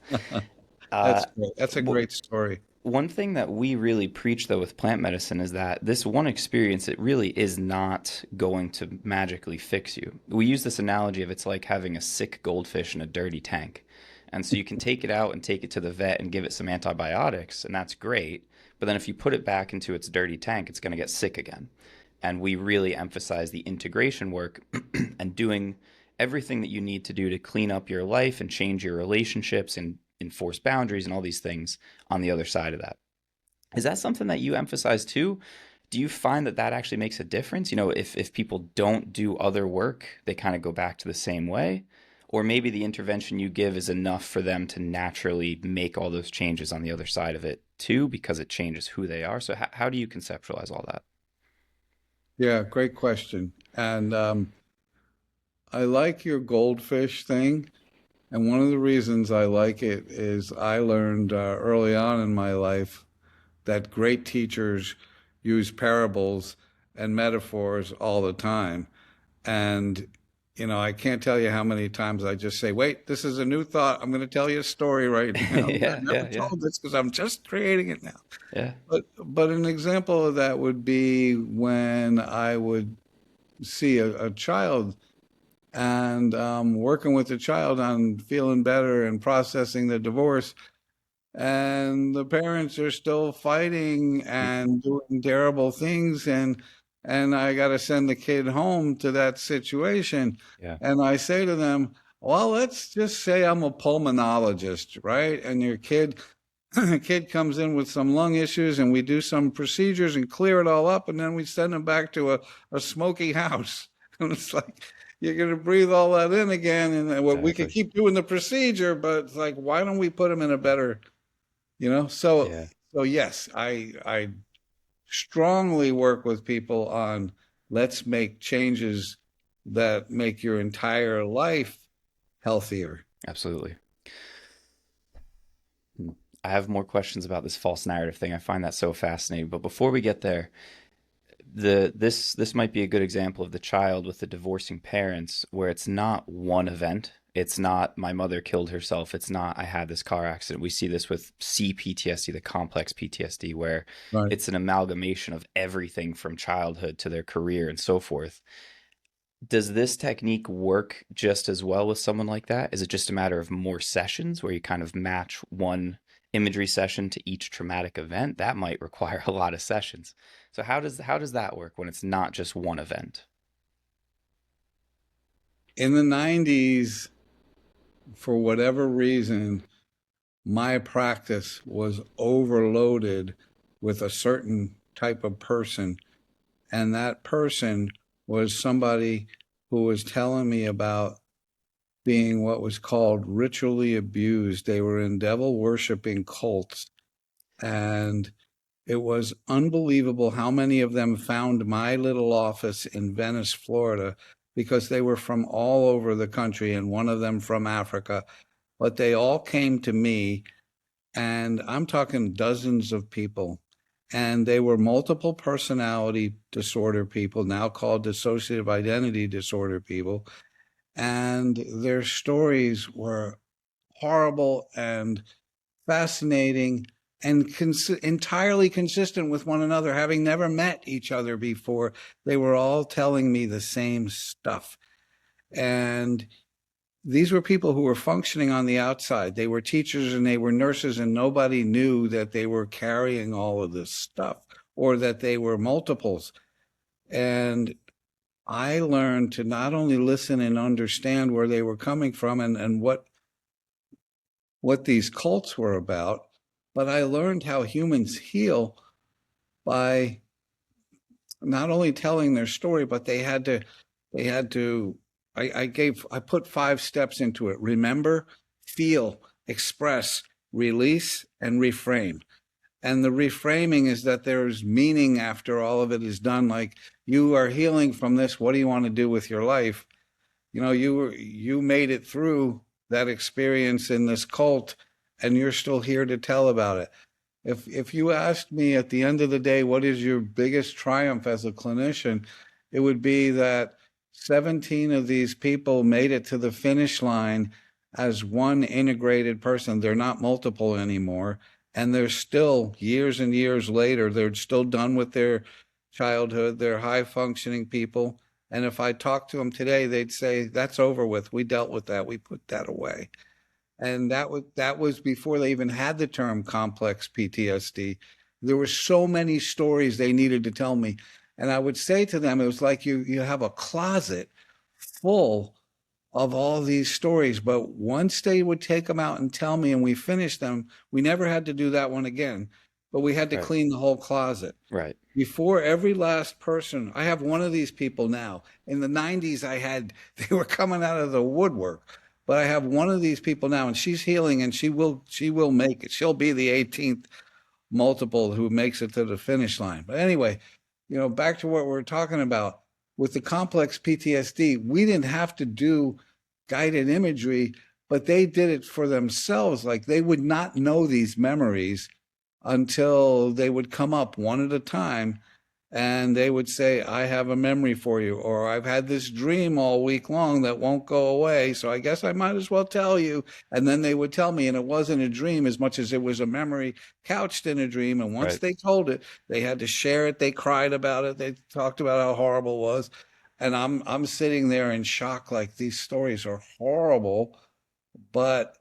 A: Uh,
B: That's great. That's a
A: but
B: great story.
A: one thing that we really preach though with plant medicine is that this one experience, it really is not going to magically fix you. We use this analogy of it's like having a sick goldfish in a dirty tank. And so you can take it out and take it to the vet and give it some antibiotics, and that's great. But then if you put it back into its dirty tank, it's going to get sick again. And we really emphasize the integration work and doing everything that you need to do to clean up your life and change your relationships and enforce boundaries and all these things on the other side of that. Is that something that you emphasize too? Do you find that that actually makes a difference? If people don't do other work, they kind of go back to the same way? Or maybe the intervention you give is enough for them to naturally make all those changes on the other side of it too, because it changes who they are. So, how do you conceptualize all that?
B: Yeah, great question. And I like your goldfish thing. And one of the reasons I like it is I learned early on in my life that great teachers use parables and metaphors all the time. And, I can't tell you how many times I just say, wait, this is a new thought. I'm going to tell you a story right now. I've
A: Yeah,
B: never
A: yeah, yeah,
B: told this because I'm just creating it now.
A: yeah.
B: But an example of that would be when I would see a child and working with the child on feeling better and processing the divorce, and the parents are still fighting
A: Mm,
B: and doing terrible things, and I got to send the kid home to that situation,
A: yeah,
B: and I say to them, well, let's just say I'm a pulmonologist, right? And your kid kid comes in with some lung issues, and we do some procedures and clear it all up, and then we send him back to a smoky house. And it's like, you're going to breathe all that in again, and well, we could
A: exactly.
B: keep doing the procedure, but it's like, why don't we put him in a better, so
A: Yeah,
B: yes, I strongly work with people on, let's make changes that make your entire life healthier.
A: absolutely. Hmm. I have more questions about this false narrative thing. I find that so fascinating. But before we get there, this might be a good example of the child with the divorcing parents where it's not one event. It's not my mother killed herself. It's not I had this car accident. We see this with CPTSD, the complex PTSD, where
B: Right.
A: it's an amalgamation of everything from childhood to their career and so forth. Does this technique work just as well with someone like that? Is it just a matter of more sessions where you kind of match one imagery session to each traumatic event? That might require a lot of sessions. So how does that work when it's not just one event?
B: In the 90s, for whatever reason, my practice was overloaded with a certain type of person. And that person was somebody who was telling me about being what was called ritually abused. They were in devil worshiping cults. And it was unbelievable how many of them found my little office in Venice, Florida, because they were from all over the country, and one of them from Africa. But they all came to me, and I'm talking dozens of people. And they were multiple personality disorder people, now called dissociative identity disorder people. And their stories were horrible and fascinating and entirely consistent with one another, having never met each other before. They were all telling me the same stuff. And these were people who were functioning on the outside. They were teachers and they were nurses, and nobody knew that they were carrying all of this stuff or that they were multiples. And I learned to not only listen and understand where they were coming from and what these cults were about, but I learned how humans heal by not only telling their story, but they had to, I put 5 steps into it: remember, feel, express, release, and reframe. And the reframing is that there's meaning after all of it is done. Like, you are healing from this. What do you want to do with your life? You made it through that experience in this cult, and you're still here to tell about it. If you asked me at the end of the day, what is your biggest triumph as a clinician, it would be that 17 of these people made it to the finish line as one integrated person. They're not multiple anymore. And they're still, years and years later, they're still done with their childhood. They're high functioning people. And if I talked to them today, they'd say, that's over with. We dealt with that. We put that away. And that was before they even had the term complex PTSD. There were so many stories they needed to tell me. And I would say to them, it was like you have a closet full of all these stories. But once they would take them out and tell me and we finished them, we never had to do that one again. But we had to
A: Right.
B: clean the whole closet.
A: Right.
B: Before every last person, I have one of these people now. In the 90s, they were coming out of the woodwork. But I have one of these people now, and she's healing, and she will make it. She'll be the 18th multiple who makes it to the finish line. But anyway, back to what we're talking about. with the complex PTSD, we didn't have to do guided imagery, but they did it for themselves. Like they would not know these memories until they would come up one at a time, and they would say, I have a memory for you, or I've had this dream all week long that won't go away, so I guess I might as well tell you. And then they would tell me, and it wasn't a dream as much as it was a memory couched in a dream. And once
A: Right.
B: they told it, they had to share it. They cried about it. They talked about how horrible it was. And I'm sitting there in shock, like these stories are horrible, but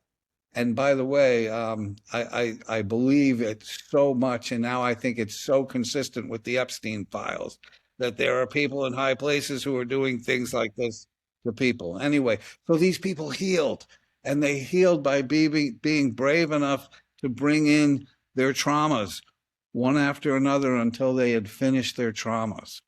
B: and by the way, I believe it so much, and now I think it's so consistent with the Epstein files that there are people in high places who are doing things like this to people. Anyway, so these people healed, and they healed by being brave enough to bring in their traumas one after another until they had finished their traumas.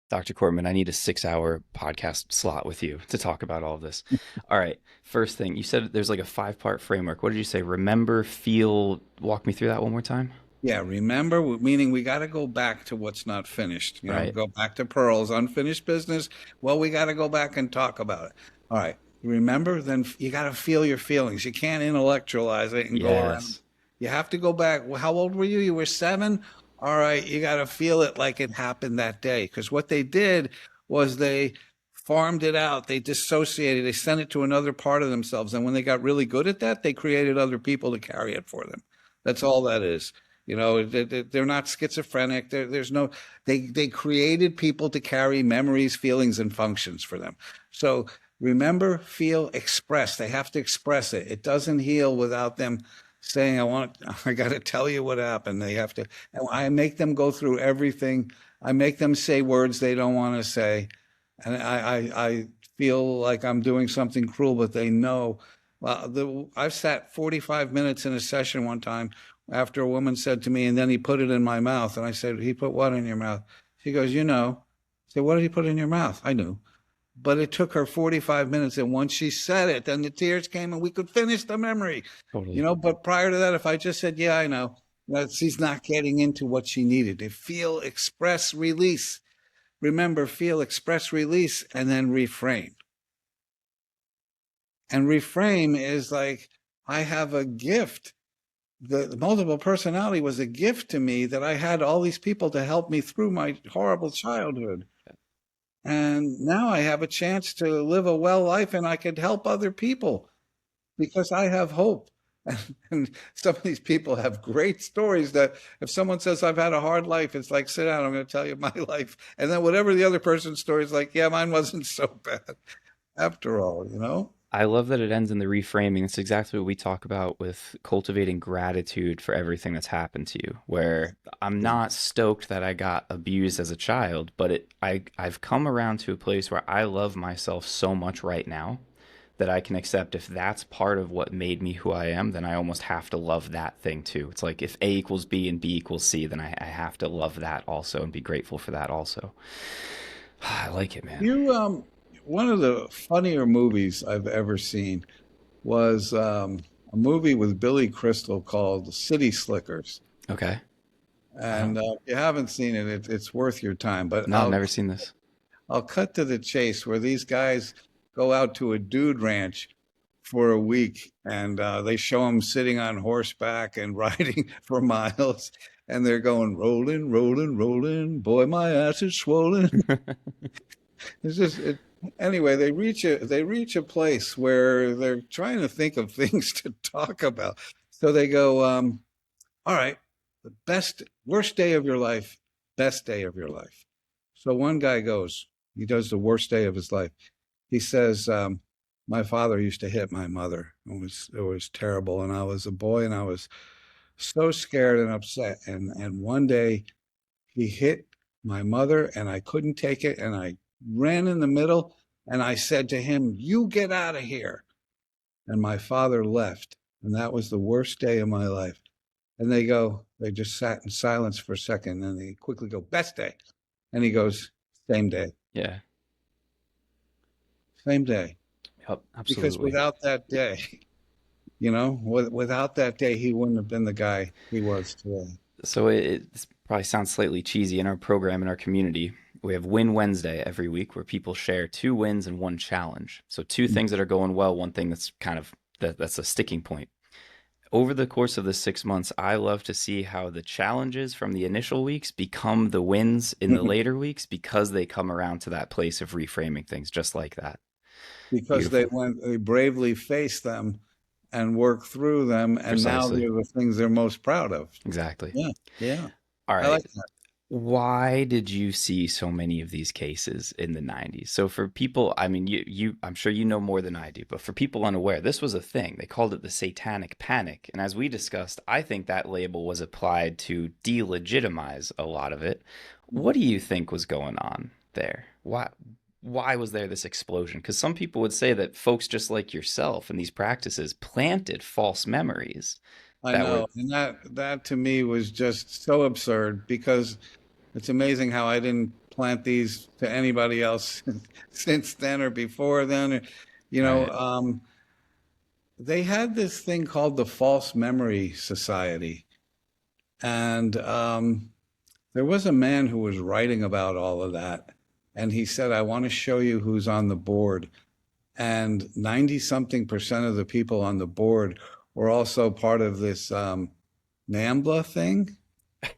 A: Dr. Cortman, I need a 6 hour podcast slot with you to talk about all of this. All right. First thing, you said there's like a 5 part framework. What did you say? Remember, feel, walk me through that one more time.
B: Yeah, remember, meaning we got to go back to what's not finished.
A: Right.
B: Go back to Pearl's unfinished business. Well, we got to go back and talk about it. All right. Remember, then you got to feel your feelings. You can't intellectualize it and go around.
A: Yes.
B: You have to go back. Well, how old were you? You were 7? All right. You got to feel it like it happened that day. Because what they did was they farmed it out. They dissociated. They sent it to another part of themselves. And when they got really good at that, they created other people to carry it for them. That's all that is. They're not schizophrenic. There's no, they created people to carry memories, feelings, and functions for them. So remember, feel, express. They have to express it. It doesn't heal without them saying, I got to tell you what happened. They have to, and I make them go through everything. I make them say words they don't want to say. And I feel like I'm doing something cruel, but they know. Well, I've sat 45 minutes in a session one time after a woman said to me, and then he put it in my mouth. And I said, he put what in your mouth? She goes, you know. I said, what did he put in your mouth? I knew. But it took her 45 minutes. And once she said it, then the tears came and we could finish the memory.
A: Totally.
B: But prior to that, if I just said, yeah, I know, she's not getting into what she needed. To feel, express, release. Remember, feel, express, release, and then reframe. And reframe is like, I have a gift. The multiple personality was a gift to me that I had all these people to help me through my horrible childhood. And now I have a chance to live a well life and I could help other people because I have hope. And some of these people have great stories that if someone says, I've had a hard life, it's like, sit down, I'm going to tell you my life. And then whatever the other person's story is like, yeah, mine wasn't so bad after all.
A: I love that it ends in the reframing. It's exactly what we talk about with cultivating gratitude for everything that's happened to you. Where I'm not stoked that I got abused as a child, but I've come around to a place where I love myself so much right now that I can accept if that's part of what made me who I am, then I almost have to love that thing too. It's like if A equals B and B equals C, then I have to love that also and be grateful for that also. I like it, man.
B: One of the funnier movies I've ever seen was a movie with Billy Crystal called City Slickers.
A: Okay. Uh-huh.
B: And if you haven't seen it, it's worth your time. But
A: No, I've never seen this.
B: I'll cut to the chase where these guys go out to a dude ranch for a week and they show them sitting on horseback and riding for miles. And they're going, rolling, rolling, rolling. Boy, my ass is swollen. It's just, anyway, they reach a place where they're trying to think of things to talk about. So they go, all right, worst day of your life, best day of your life. So one guy goes, he does the worst day of his life. He says, my father used to hit my mother. It was terrible. And I was a boy and I was so scared and upset. And one day he hit my mother and I couldn't take it. And I ran in the middle and I said to him, you get out of here. And my father left. And that was the worst day of my life. And they just sat in silence for a second. And they quickly go, best day. And he goes, same day.
A: Yeah.
B: Same day.
A: Yep,
B: Because
A: absolutely.
B: without that day, without that day, he wouldn't have been the guy he was today.
A: So it probably sounds slightly cheesy in our program, in our community. We have Win Wednesday every week where people share two wins and one challenge. So two things that are going well, one thing that's kind of that's a sticking point. Over the course of the 6 months, I love to see how the challenges from the initial weeks become the wins in the later weeks because they come around to that place of reframing things just like that.
B: Because
A: Beautiful.
B: they bravely faced them and worked through them, and now
A: Precisely.
B: they're the things they're most proud of.
A: Exactly.
B: Yeah, yeah.
A: All
B: I like
A: right.
B: that.
A: Why did you see so many of these cases in the 90s? So for people, I mean, I'm sure you know more than I do, but for people unaware, this was a thing. They called it the Satanic Panic. And as we discussed, I think that label was applied to delegitimize a lot of it. What do you think was going on there? Why was there this explosion? Because some people would say that folks just like yourself and these practices planted false memories
B: I
A: that were
B: know, and that to me was just so absurd because it's amazing how I didn't plant these to anybody else since then or before then. You know,
A: right.
B: they had this thing called the False Memory Society, and there was a man who was writing about all of that, and he said, "I want to show you who's on the board." And 90 something percent of the people on the board were also part of this NAMBLA thing,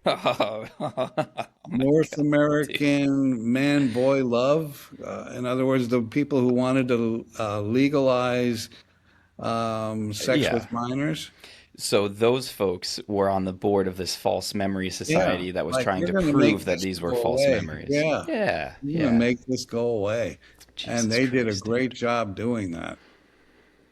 A: Oh, my
B: North
A: God, dude.
B: American Man Boy Love. In other words, the people who wanted to legalize sex
A: Yeah.
B: with minors.
A: So those folks were on the board of this false memory
B: Yeah,
A: society that was
B: like
A: trying
B: you're
A: to
B: going to
A: prove
B: make
A: that
B: this
A: these were
B: go
A: false
B: away.
A: memories.
B: Yeah,
A: Yeah,
B: you're going to
A: yeah.
B: make this go away. And
A: Jesus
B: they did a
A: Christ,
B: great
A: dude.
B: job doing that.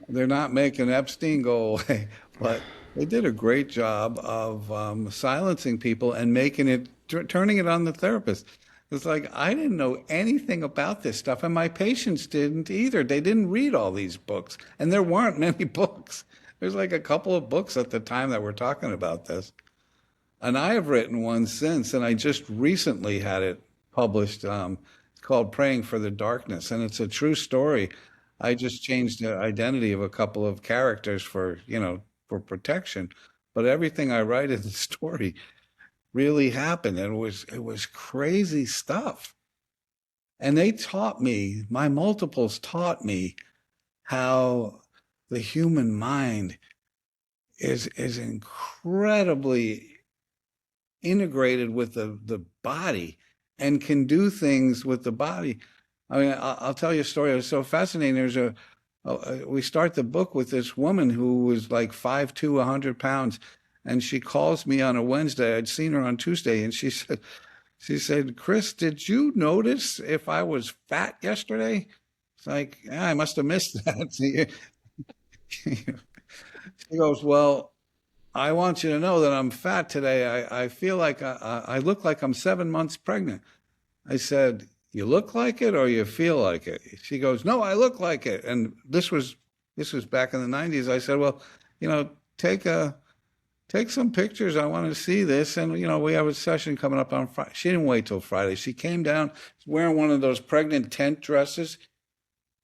B: They're not making Epstein go away, but they did a great job of silencing people and making it, turning it on the therapist. It's like, I didn't know anything about this stuff, and my patients didn't either. They didn't read all these books, and there weren't many books. There's like a couple of books at the time that were talking about this. And I have written one since, and I just recently had it published. It's called Praying for the Darkness, and it's a true story. I just changed the identity of a couple of characters for, for protection. But everything I write in the story really happened, and it was crazy stuff. And they taught me, my multiples taught me how the human mind is incredibly integrated with the body and can do things with the body. I mean, I'll tell you a story. It was so fascinating. We start the book with this woman who was like 5'2", 100 pounds. And she calls me on a Wednesday. I'd seen her on Tuesday. And she said, Chris, did you notice if I was fat yesterday? It's like, yeah, I must have missed that. She goes, well, I want you to know that I'm fat today. I feel like I look like I'm 7 months pregnant. I said, you look like it or you feel like it? She goes, no, I look like it. And this was back in the 90s. I said, well, you know, take some pictures. I want to see this. And, we have a session coming up on Friday. She didn't wait till Friday. She came down wearing one of those pregnant tent dresses.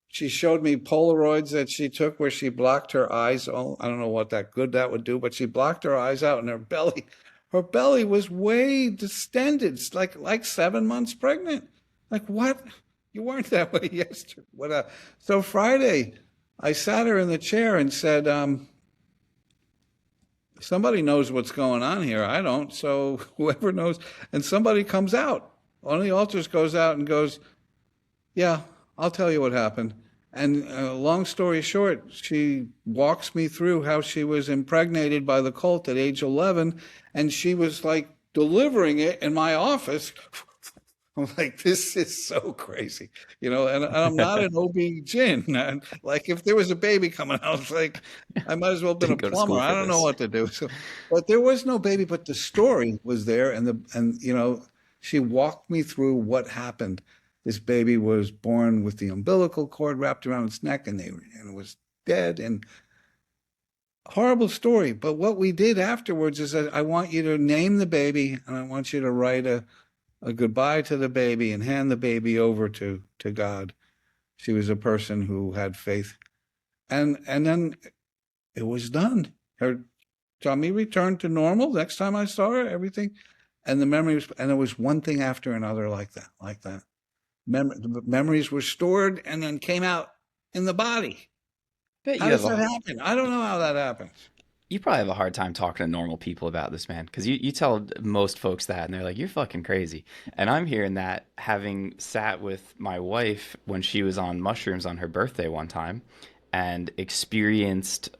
B: She showed me Polaroids that she took where she blocked her eyes. Oh, I don't know what that good that would do, but she blocked her eyes out, and her belly was way distended. It's like 7 months pregnant. Like what? You weren't that way yesterday. What? So Friday, I sat her in the chair and said, somebody knows what's going on here. I don't. So whoever knows, and somebody comes out. One of the altars goes out and goes, yeah, I'll tell you what happened. And long story short, she walks me through how she was impregnated by the cult at age 11, and she was like delivering it in my office. I'm like, this is so crazy, and I'm not an OB-GYN. And like, if there was a baby coming out, it's like, I might as well have been a
A: Didn't go to
B: plumber.
A: school
B: I
A: for
B: don't know
A: this.
B: what to do. So, but there was no baby, but the story was there. And she walked me through what happened. This baby was born with the umbilical cord wrapped around its neck, and it was dead, and horrible story. But what we did afterwards is that I want you to name the baby, and I want you to write a goodbye to the baby and hand the baby over to God. She was a person who had faith. And then it was done. Her tummy returned to normal. Next time I saw her, everything. and the memories, and it was one thing after another like that, like that. The memories were stored and then came out in the body.
A: Bet
B: How
A: you have
B: does
A: a
B: that happen? I don't know how that happens.
A: you probably have a hard time talking to normal people about this, man, because you tell most folks that and they're like, you're fucking crazy. And I'm hearing that having sat with my wife when she was on mushrooms on her birthday one time and experienced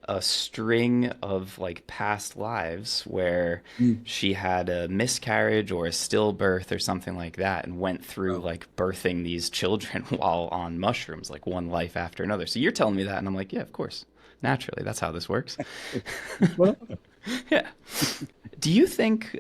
A: a string of like past lives where
B: Mm.
A: she had a miscarriage or a stillbirth or something like that and went through
B: Well,
A: like birthing these children while on mushrooms, like one life after another. So you're telling me that, and I'm like, yeah, of course. Naturally, that's how this works.
B: it's what
A: Yeah. Do you think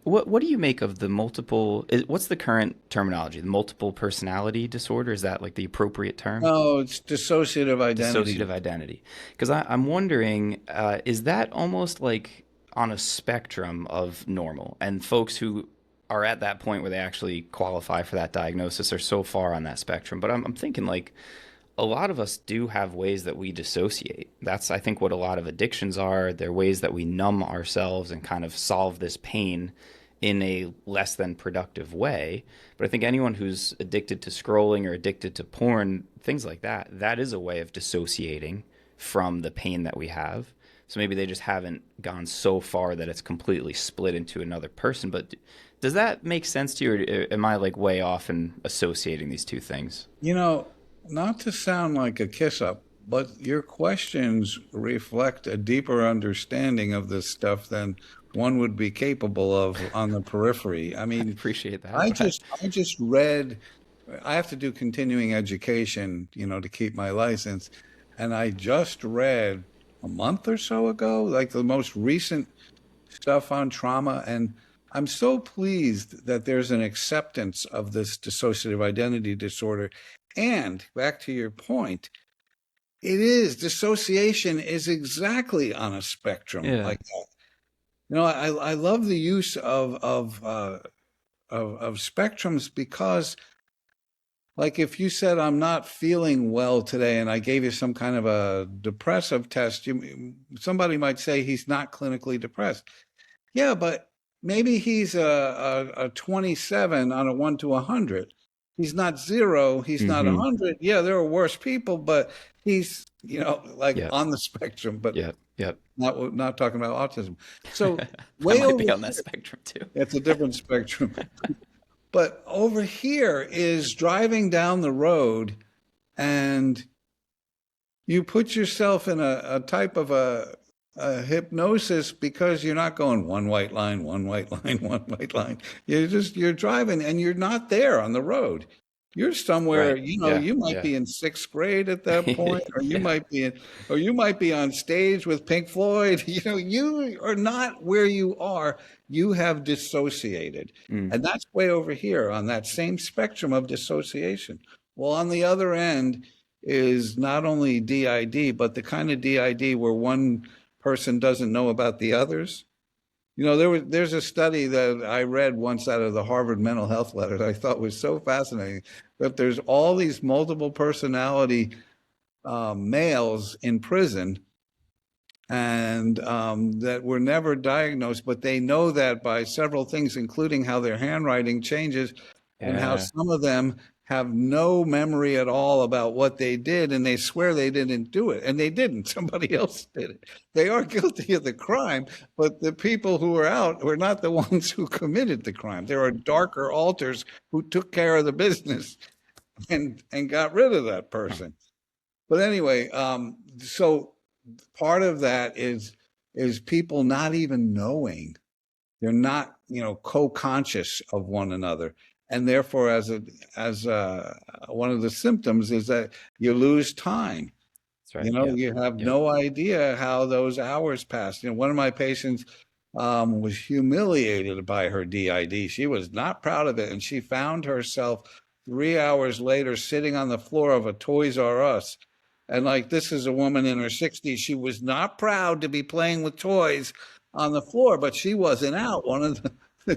A: what do you make of the multiple what's the current terminology? The multiple personality disorder, is that like the appropriate term?
B: No, it's dissociative identity.
A: Dissociative identity. Because I'm wondering, is that almost like on a spectrum of normal? And folks who are at that point where they actually qualify for that diagnosis are so far on that spectrum. But I'm thinking like a lot of us do have ways that we dissociate. That's, I think, what a lot of addictions are. They're ways that we numb ourselves and kind of solve this pain in a less than productive way. But I think anyone who's addicted to scrolling or addicted to porn, things like that, that is a way of dissociating from the pain that we have. So maybe they just haven't gone so far that it's completely split into another person. But does that make sense to you, or am I like way off in associating these two things?
B: You know, not to sound like a kiss up, but your questions reflect a deeper understanding of this stuff than one would be capable of on the periphery. I
A: I
B: mean,
A: appreciate that.
B: I
A: But
B: just I just read, I have to do continuing education, to keep my license, and I just read a month or so ago, like the most recent stuff on trauma. And I'm so pleased that there's an acceptance of this dissociative identity disorder. And back to your point, dissociation is exactly on a spectrum
A: yeah.
B: like that. I love the use of spectrums because, like, if you said I'm not feeling well today and I gave you some kind of a depressive test, somebody might say he's not clinically depressed. Yeah, but maybe he's a 27 on a 1 to 100. He's not zero. He's not
A: Mm-hmm.
B: 100. Yeah, there are worse people, but he's, like
A: Yep.
B: on the spectrum, but
A: Yep. Yep.
B: not talking about autism. So
A: I
B: way
A: might
B: over
A: be on that
B: here,
A: spectrum too.
B: it's a different spectrum. But over here is driving down the road and you put yourself in a type of a hypnosis because you're not going one white line, one white line, one white line. You're driving and you're not there on the road. You're somewhere,
A: Right. Yeah.
B: you might
A: Yeah.
B: be in sixth grade at that point, or you
A: Yeah.
B: might be or you might be on stage with Pink Floyd. You are not where you are. You have dissociated.
A: Mm.
B: And that's way over here on that same spectrum of dissociation. Well, on the other end is not only DID, but the kind of DID where one person doesn't know about the others. There's a study that I read once out of the Harvard Mental Health Letter that I thought was so fascinating that there's all these multiple personality males in prison and that were never diagnosed, but they know that by several things, including how their handwriting changes and how
A: Yeah.
B: some of them have no memory at all about what they did, and they swear they didn't do it, and they didn't. Somebody else did it. They are guilty of the crime, but the people who are out were not the ones who committed the crime. There are darker alters who took care of the business and got rid of that
A: Huh.
B: person. But anyway, so part of that is people not even knowing. They're not, co-conscious of one another. And therefore, one of the symptoms is that you lose time.
A: That's right. Yep.
B: You have
A: Yep.
B: no idea how those hours passed. One of my patients was humiliated by her DID. She was not proud of it. And she found herself 3 hours later sitting on the floor of a Toys R Us. And like, this is a woman in her 60s. She was not proud to be playing with toys on the floor, but she wasn't out.
A: Yeah.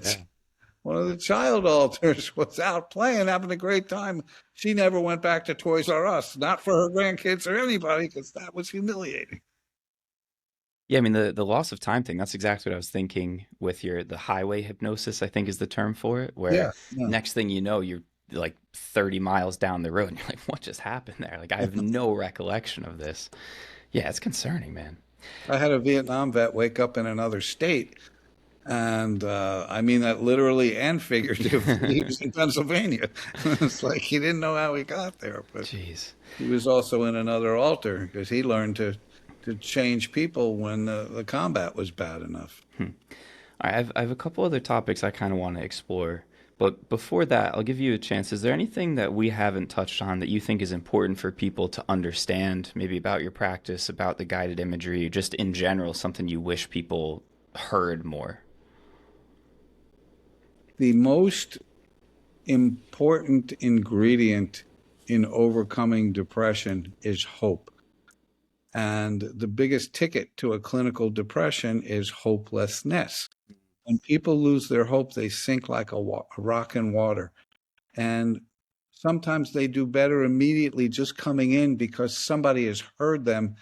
B: One of the child alters was out playing, having a great time. She never went back to Toys R Us, not for her grandkids or anybody, because that was humiliating.
A: Yeah, I mean the loss of time thing, that's exactly what I was thinking with the highway hypnosis, I think is the term for it, where
B: Yeah, yeah.
A: next thing you know, you're like 30 miles down the road and you're like, what just happened there? Like I have no recollection of this. Yeah, it's concerning, man.
B: I had a Vietnam vet wake up in another state, and I mean that literally and figuratively. He was in Pennsylvania. It's like he didn't know how he got there, but
A: Jeez.
B: he was also in another altar because he learned to change people when the combat was bad enough.
A: All right, I have a couple other topics I kind of want to explore. But before that, I'll give you a chance. Is there anything that we haven't touched on that you think is important for people to understand, maybe about your practice, about the guided imagery, just in general, something you wish people heard more?
B: The most important ingredient in overcoming depression is hope. And the biggest ticket to a clinical depression is hopelessness. When people lose their hope, they sink like a rock in water. And sometimes they do better immediately just coming in because somebody has heard them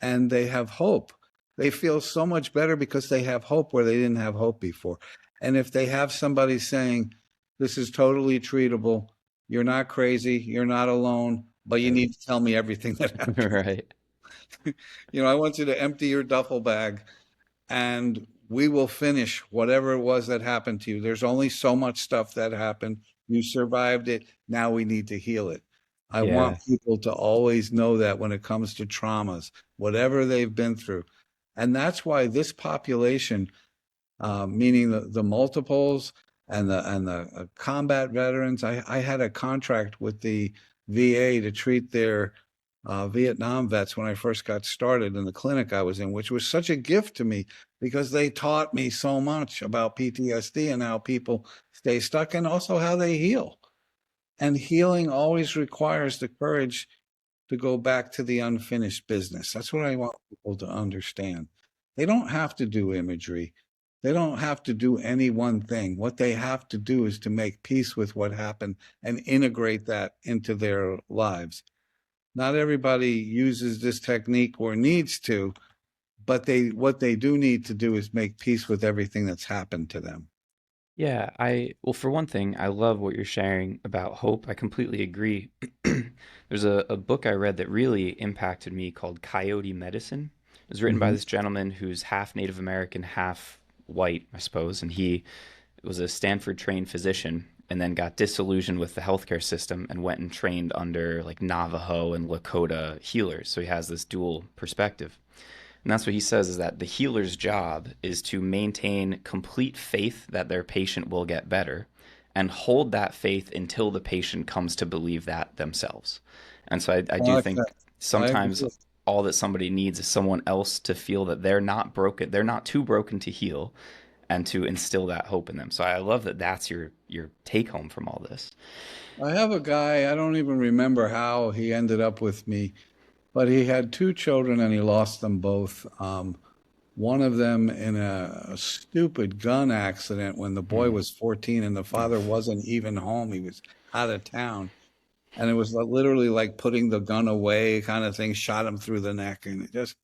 B: and they have hope. They feel so much better because they have hope where they didn't have hope before. And if they have somebody saying, this is totally treatable, you're not crazy, you're not alone, but you
A: Yep.
B: need to tell me everything that happened.
A: Right.
B: I want you to empty your duffel bag and we will finish whatever it was that happened to you. There's only so much stuff that happened. You survived it. Now we need to heal it. I want
A: Yeah.
B: people to always know that when it comes to traumas, whatever they've been through. And that's why this population, meaning the multiples and the combat veterans, I had a contract with the VA to treat their Vietnam vets when I first got started in the clinic I was in, which was such a gift to me because they taught me so much about PTSD and how people stay stuck and also how they heal. And healing always requires the courage to go back to the unfinished business. That's what I want people to understand. They don't have to do imagery. They don't have to do any one thing. What they have to do is to make peace with what happened and integrate that into their lives. Not everybody uses this technique or needs to, but what they do need to do is make peace with everything that's happened to them.
A: Yeah, well, for one thing, I love what you're sharing about hope. I completely agree. There's a book I read that really impacted me called Coyote Medicine. It was written by
B: Hmm.
A: this gentleman who's half Native American, half white, I suppose, and he was a Stanford trained physician and then got disillusioned with the healthcare system and went and trained under like Navajo and Lakota healers. So he has this dual perspective. And that's what he says is that the healer's job is to maintain complete faith that their patient will get better and hold that faith until the patient comes to believe that themselves. And so I
B: I
A: do
B: like that.
A: think
B: I
A: sometimes
B: agree.
A: all that somebody needs is someone else to feel that they're not broken, they're not too broken to heal, and to instill that hope in them. So I love that that's your take home from all this.
B: I have a guy, I don't even remember how he ended up with me, but he had two children and he lost them both. One of them in a stupid gun accident when the boy
A: Mm.
B: was 14 and the father
A: Oof.
B: wasn't even home. He was out of town. And it was literally like putting the gun away kind of thing, shot him through the neck. And it just,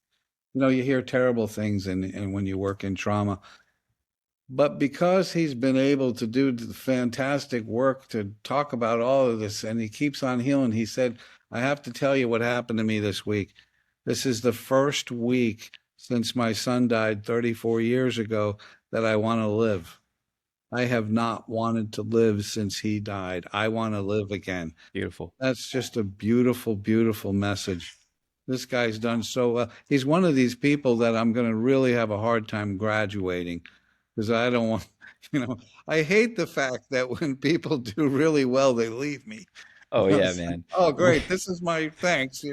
B: you hear terrible things and when you work in trauma. But because he's been able to do the fantastic work to talk about all of this and he keeps on healing, he said, I have to tell you what happened to me this week. This is the first week since my son died 34 years ago that I want to live. I have not wanted to live since he died. I want to live again.
A: Beautiful.
B: That's just a beautiful, beautiful message. This guy's done so well. He's one of these people that I'm going to really have a hard time graduating because I don't want, you know, I hate the fact that when people do really well, they leave me.
A: Oh yeah,
B: It's like,
A: man.
B: oh,
A: We
B: great. This is my thanks.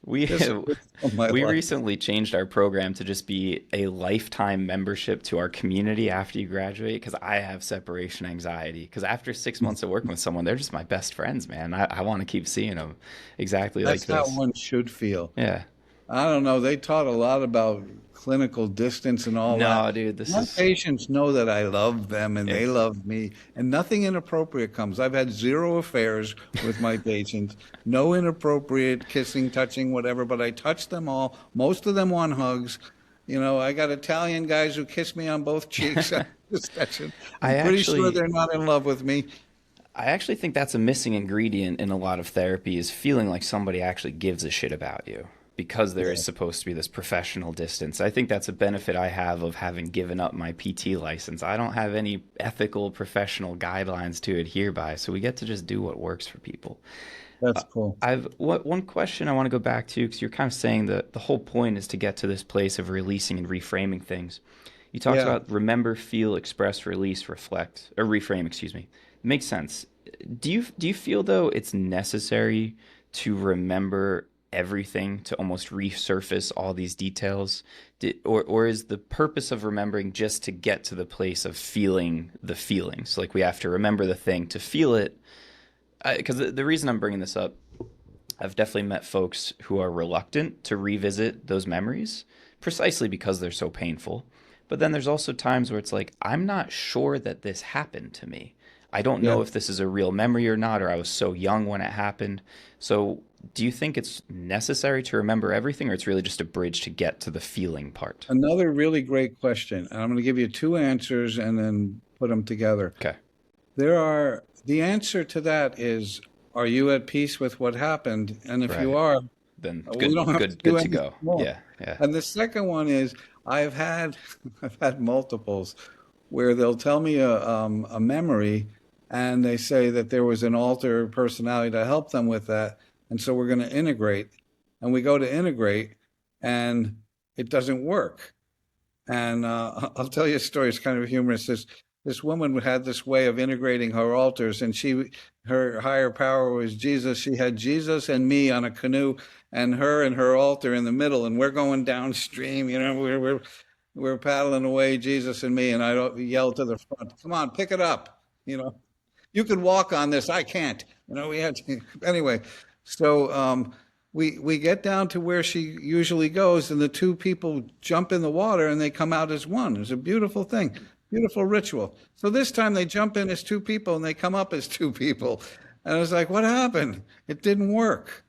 A: we
B: This is my
A: we
B: life.
A: recently changed our program to just be a lifetime membership to our community after you graduate because I have separation anxiety. Because after 6 months of working with someone, they're just my best friends, man. I want to keep seeing them exactly like
B: That's how
A: this.
B: one should feel.
A: Yeah.
B: I don't know. They taught a lot about clinical distance and all that.
A: No, dude, this
B: My
A: is
B: patients know that I love them and
A: yeah.
B: they love me, and nothing inappropriate comes. I've had zero affairs with my patients, no inappropriate kissing, touching, whatever, but I touch them all. Most of them want hugs. I got Italian guys who kiss me on both cheeks after the session.
A: I
B: I'm pretty sure
A: actually
B: they're not in love with me.
A: I actually think that's a missing ingredient in a lot of therapy is feeling like somebody actually gives a shit about you because there is
B: Yeah,
A: supposed to be this professional distance. I think that's a benefit I have of having given up my PT license. I don't have any ethical professional guidelines to adhere by, so we get to just do what works for people.
B: that's cool.
A: One question I want to go back to because you're kind of saying that the whole point is to get to this place of releasing and reframing things. You talked
B: Yeah.
A: about remember, feel, express, release, reflect, or reframe, excuse me. Makes sense. Do you feel though it's necessary to remember everything to almost resurface all these details? Or is the purpose of remembering just to get to the place of feeling the feelings? Like we have to remember the thing to feel it. Because the reason I'm bringing this up, I've definitely met folks who are reluctant to revisit those memories precisely because they're so painful. But then there's also times where it's like, I'm not sure that this happened to me. I don't
B: Yeah.
A: know if this is a real memory or not, or I was so young when it happened. So, do you think it's necessary to remember everything, or it's really just a bridge to get to the feeling part?
B: Another really great question. And I'm going to give you two answers and then put them together.
A: Okay.
B: The answer to that is, are you at peace with what happened? And if you
A: Right.
B: are,
A: Then
B: we don't have to do
A: good to
B: anything
A: go.
B: more.
A: Yeah, yeah.
B: And the second one is, I've had, I've had multiples where they'll tell me a memory and they say that there was an alter personality to help them with that. And so we're going to integrate. And we go to integrate and it doesn't work. And I'll tell you a story. It's kind of humorous. This woman had this way of integrating her altars, and her higher power was Jesus. She had Jesus and me on a canoe, and her altar in the middle, and we're going downstream. We're paddling away, Jesus and me, and I yell to the front, "Come on, pick it up! You can walk on this. I can't." We had to, anyway. So we get down to where she usually goes, and the two people jump in the water, and they come out as one. It's a beautiful thing, beautiful ritual. So this time they jump in as two people, and they come up as two people. And I was like, "What happened? It didn't work."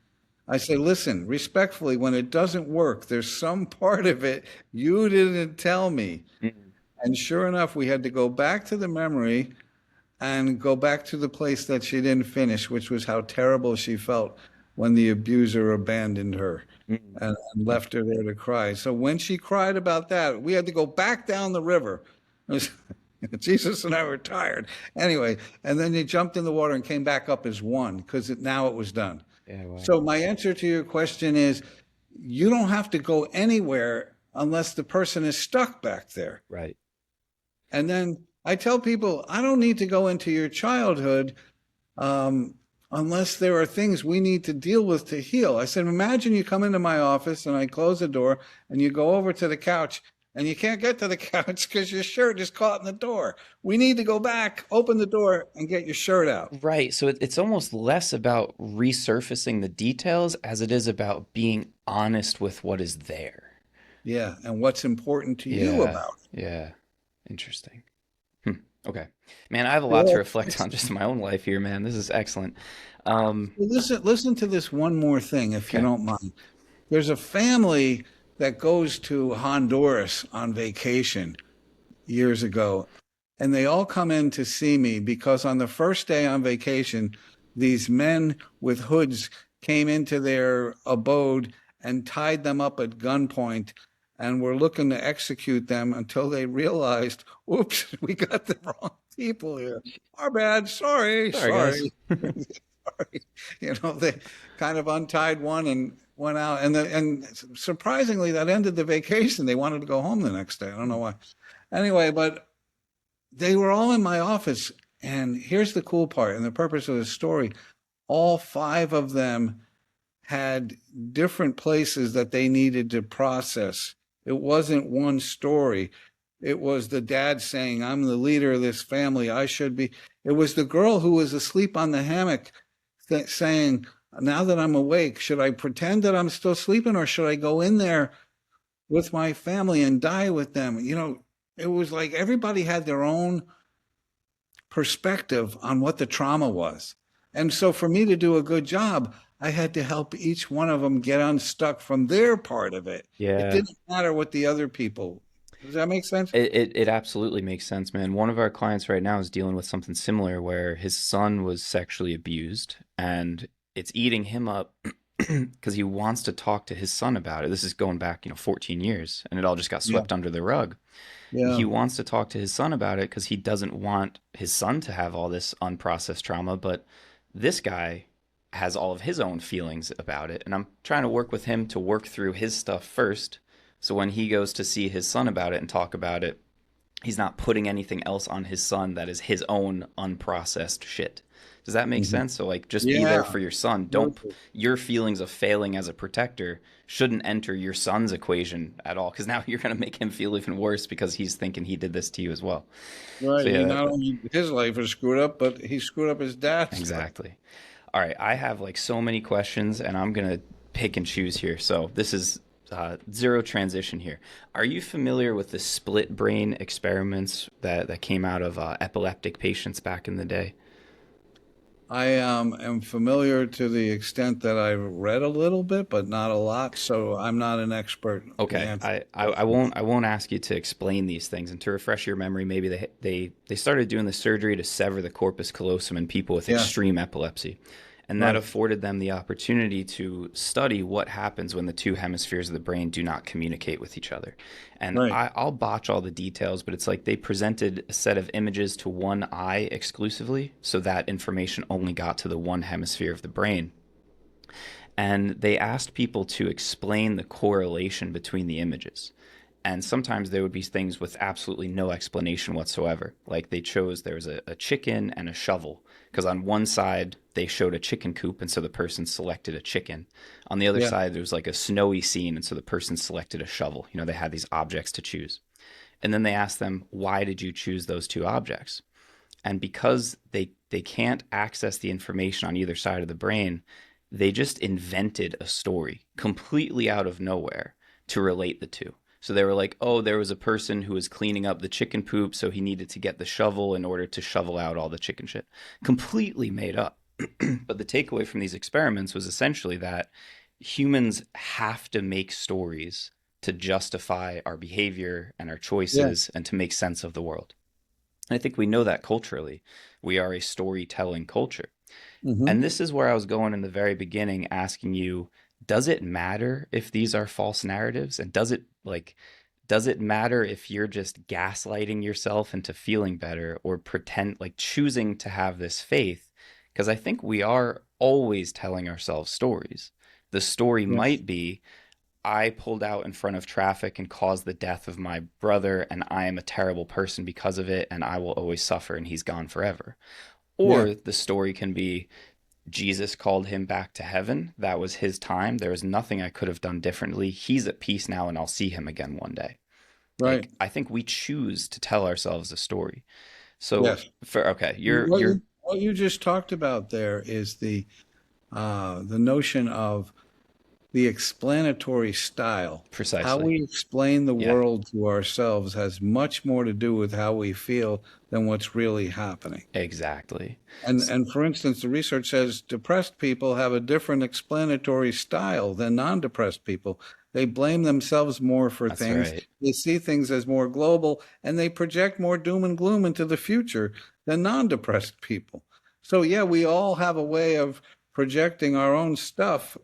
B: I say, "Listen, respectfully, when it doesn't work, there's some part of it you didn't tell me." And sure enough, we had to go back to the memory and go back to the place that she didn't finish, which was how terrible she felt when the abuser abandoned her and left her there to cry. So when she cried about that, we had to go back down the river. It was, Jesus and I were tired. Anyway, and then they jumped in the water and came back up as one because now it was done.
A: Yeah, wow.
B: So my answer to your question is, you don't have to go anywhere unless the person is stuck back there.
A: Right.
B: And then I tell people, I don't need to go into your childhood unless there are things we need to deal with to heal. I said, imagine you come into my office and I close the door and you go over to the couch and you can't get to the couch because your shirt is caught in the door. We need to go back, open the door, and get your shirt out.
A: Right. So it's almost less about resurfacing the details as it is about being honest with what is there.
B: Yeah, and what's important to you
A: Yeah.
B: about it.
A: Yeah. Interesting. Okay. Man, I have a lot to reflect on just in my own life here, man. This is excellent.
B: Listen to this one more thing, if you
A: Okay.
B: don't mind. There's a family that goes to Honduras on vacation years ago, and they all come in to see me because on the first day on vacation, these men with hoods came into their abode and tied them up at gunpoint and were looking to execute them until they realized, oops, we got the wrong people here. Our bad. Sorry,
A: Sorry, guys.
B: sorry. Sorry. They kind of untied one and went out. And surprisingly, that ended the vacation. They wanted to go home the next day. I don't know why. Anyway, but they were all in my office. And here's the cool part and the purpose of the story. All five of them had different places that they needed to process. It wasn't one story. It was the dad saying, I'm the leader of this family. I should be. It was the girl who was asleep on the hammock saying, now that I'm awake, should I pretend that I'm still sleeping or should I go in there with my family and die with them? It was like everybody had their own perspective on what the trauma was. And so for me to do a good job, I had to help each one of them get unstuck from their part of it. It
A: Yeah.
B: didn't matter what the other people. Does that make sense?
A: It absolutely makes sense, man. One of our clients right now is dealing with something similar where his son was sexually abused and it's eating him up because he wants to talk to his son about it. This is going back, 14 years, and it all just got
B: Yeah.
A: swept under the rug.
B: Yeah.
A: He wants to talk to his son about it because he doesn't want his son to have all this unprocessed trauma, but this guy has all of his own feelings about it. And I'm trying to work with him to work through his stuff first. So when he goes to see his son about it and talk about it, he's not putting anything else on his son that is his own unprocessed shit. Does that make
B: Hmm.
A: sense? So like just be there
B: Yeah.
A: for your son. Don't
B: Perfect.
A: your feelings of failing as a protector shouldn't enter your son's equation at all cuz now you're going to make him feel even worse because he's thinking he did this to you as well.
B: Right.
A: So
B: He
A: yeah,
B: not only his life is screwed up, but he screwed up his dad's life.
A: exactly. All right, I have like so many questions and I'm going to pick and choose here. So this is zero transition here. Are you familiar with the split brain experiments that came out of epileptic patients back in the day?
B: I am familiar to the extent that I've read a little bit, but not a lot. So I'm not an expert to
A: Okay,
B: answer
A: I,
B: the
A: I, I
B: question.
A: won't I won't ask you to explain these things. And to refresh your memory, maybe they started doing the surgery to sever the corpus callosum in people with
B: Yeah.
A: extreme epilepsy, and that
B: Right.
A: afforded them the opportunity to study what happens when the two hemispheres of the brain do not communicate with each other. And
B: Right.
A: I'll botch all the details, but it's like they presented a set of images to one eye exclusively, so that information only got to the one hemisphere of the brain, and they asked people to explain the correlation between the images. And sometimes there would be things with absolutely no explanation whatsoever. Like they chose there was a chicken and a shovel, because on one side they showed a chicken coop, and so the person selected a chicken. On the other
B: Yeah.
A: side there was like a snowy scene, and so the person selected a shovel. They had these objects to choose. And then they asked them, why did you choose those two objects? And because they can't access the information on either side of the brain, they just invented a story completely out of nowhere to relate the two. So they were like, oh, there was a person who was cleaning up the chicken poop, so he needed to get the shovel in order to shovel out all the chicken shit. Completely made up. But the takeaway from these experiments was essentially that humans have to make stories to justify our behavior and our
B: Yeah.
A: choices and to make sense of the world. And I think we know that culturally. We are a storytelling culture.
B: Hmm.
A: And this is where I was going in the very beginning, asking you, does it matter if these are false narratives? And does it matter if you're just gaslighting yourself into feeling better or pretend like choosing to have this faith? Because I think we are always telling ourselves stories. The story
B: Yes.
A: might be, I pulled out in front of traffic and caused the death of my brother, and I am a terrible person because of it, and I will always suffer, and he's gone forever.
B: Yeah.
A: Or the story can be, Jesus called him back to heaven. That was his time. There was nothing I could have done differently. He's at peace now, and I'll see him again one day.
B: Right.
A: Like, I think we choose to tell ourselves a story. So,
B: Yes.
A: okay,
B: What
A: you're
B: you just talked about there is the notion of the explanatory style. How
A: precisely.
B: we explain the
A: Yeah,
B: world to ourselves has much more to do with how we feel than what's really happening.
A: exactly.
B: And for instance, the research says depressed people have a different explanatory style than non-depressed people. They blame themselves more for
A: That's
B: things.
A: right.
B: They see things as more global, and they project more doom and gloom into the future than non-depressed people. So yeah, we all have a way of projecting our own stuff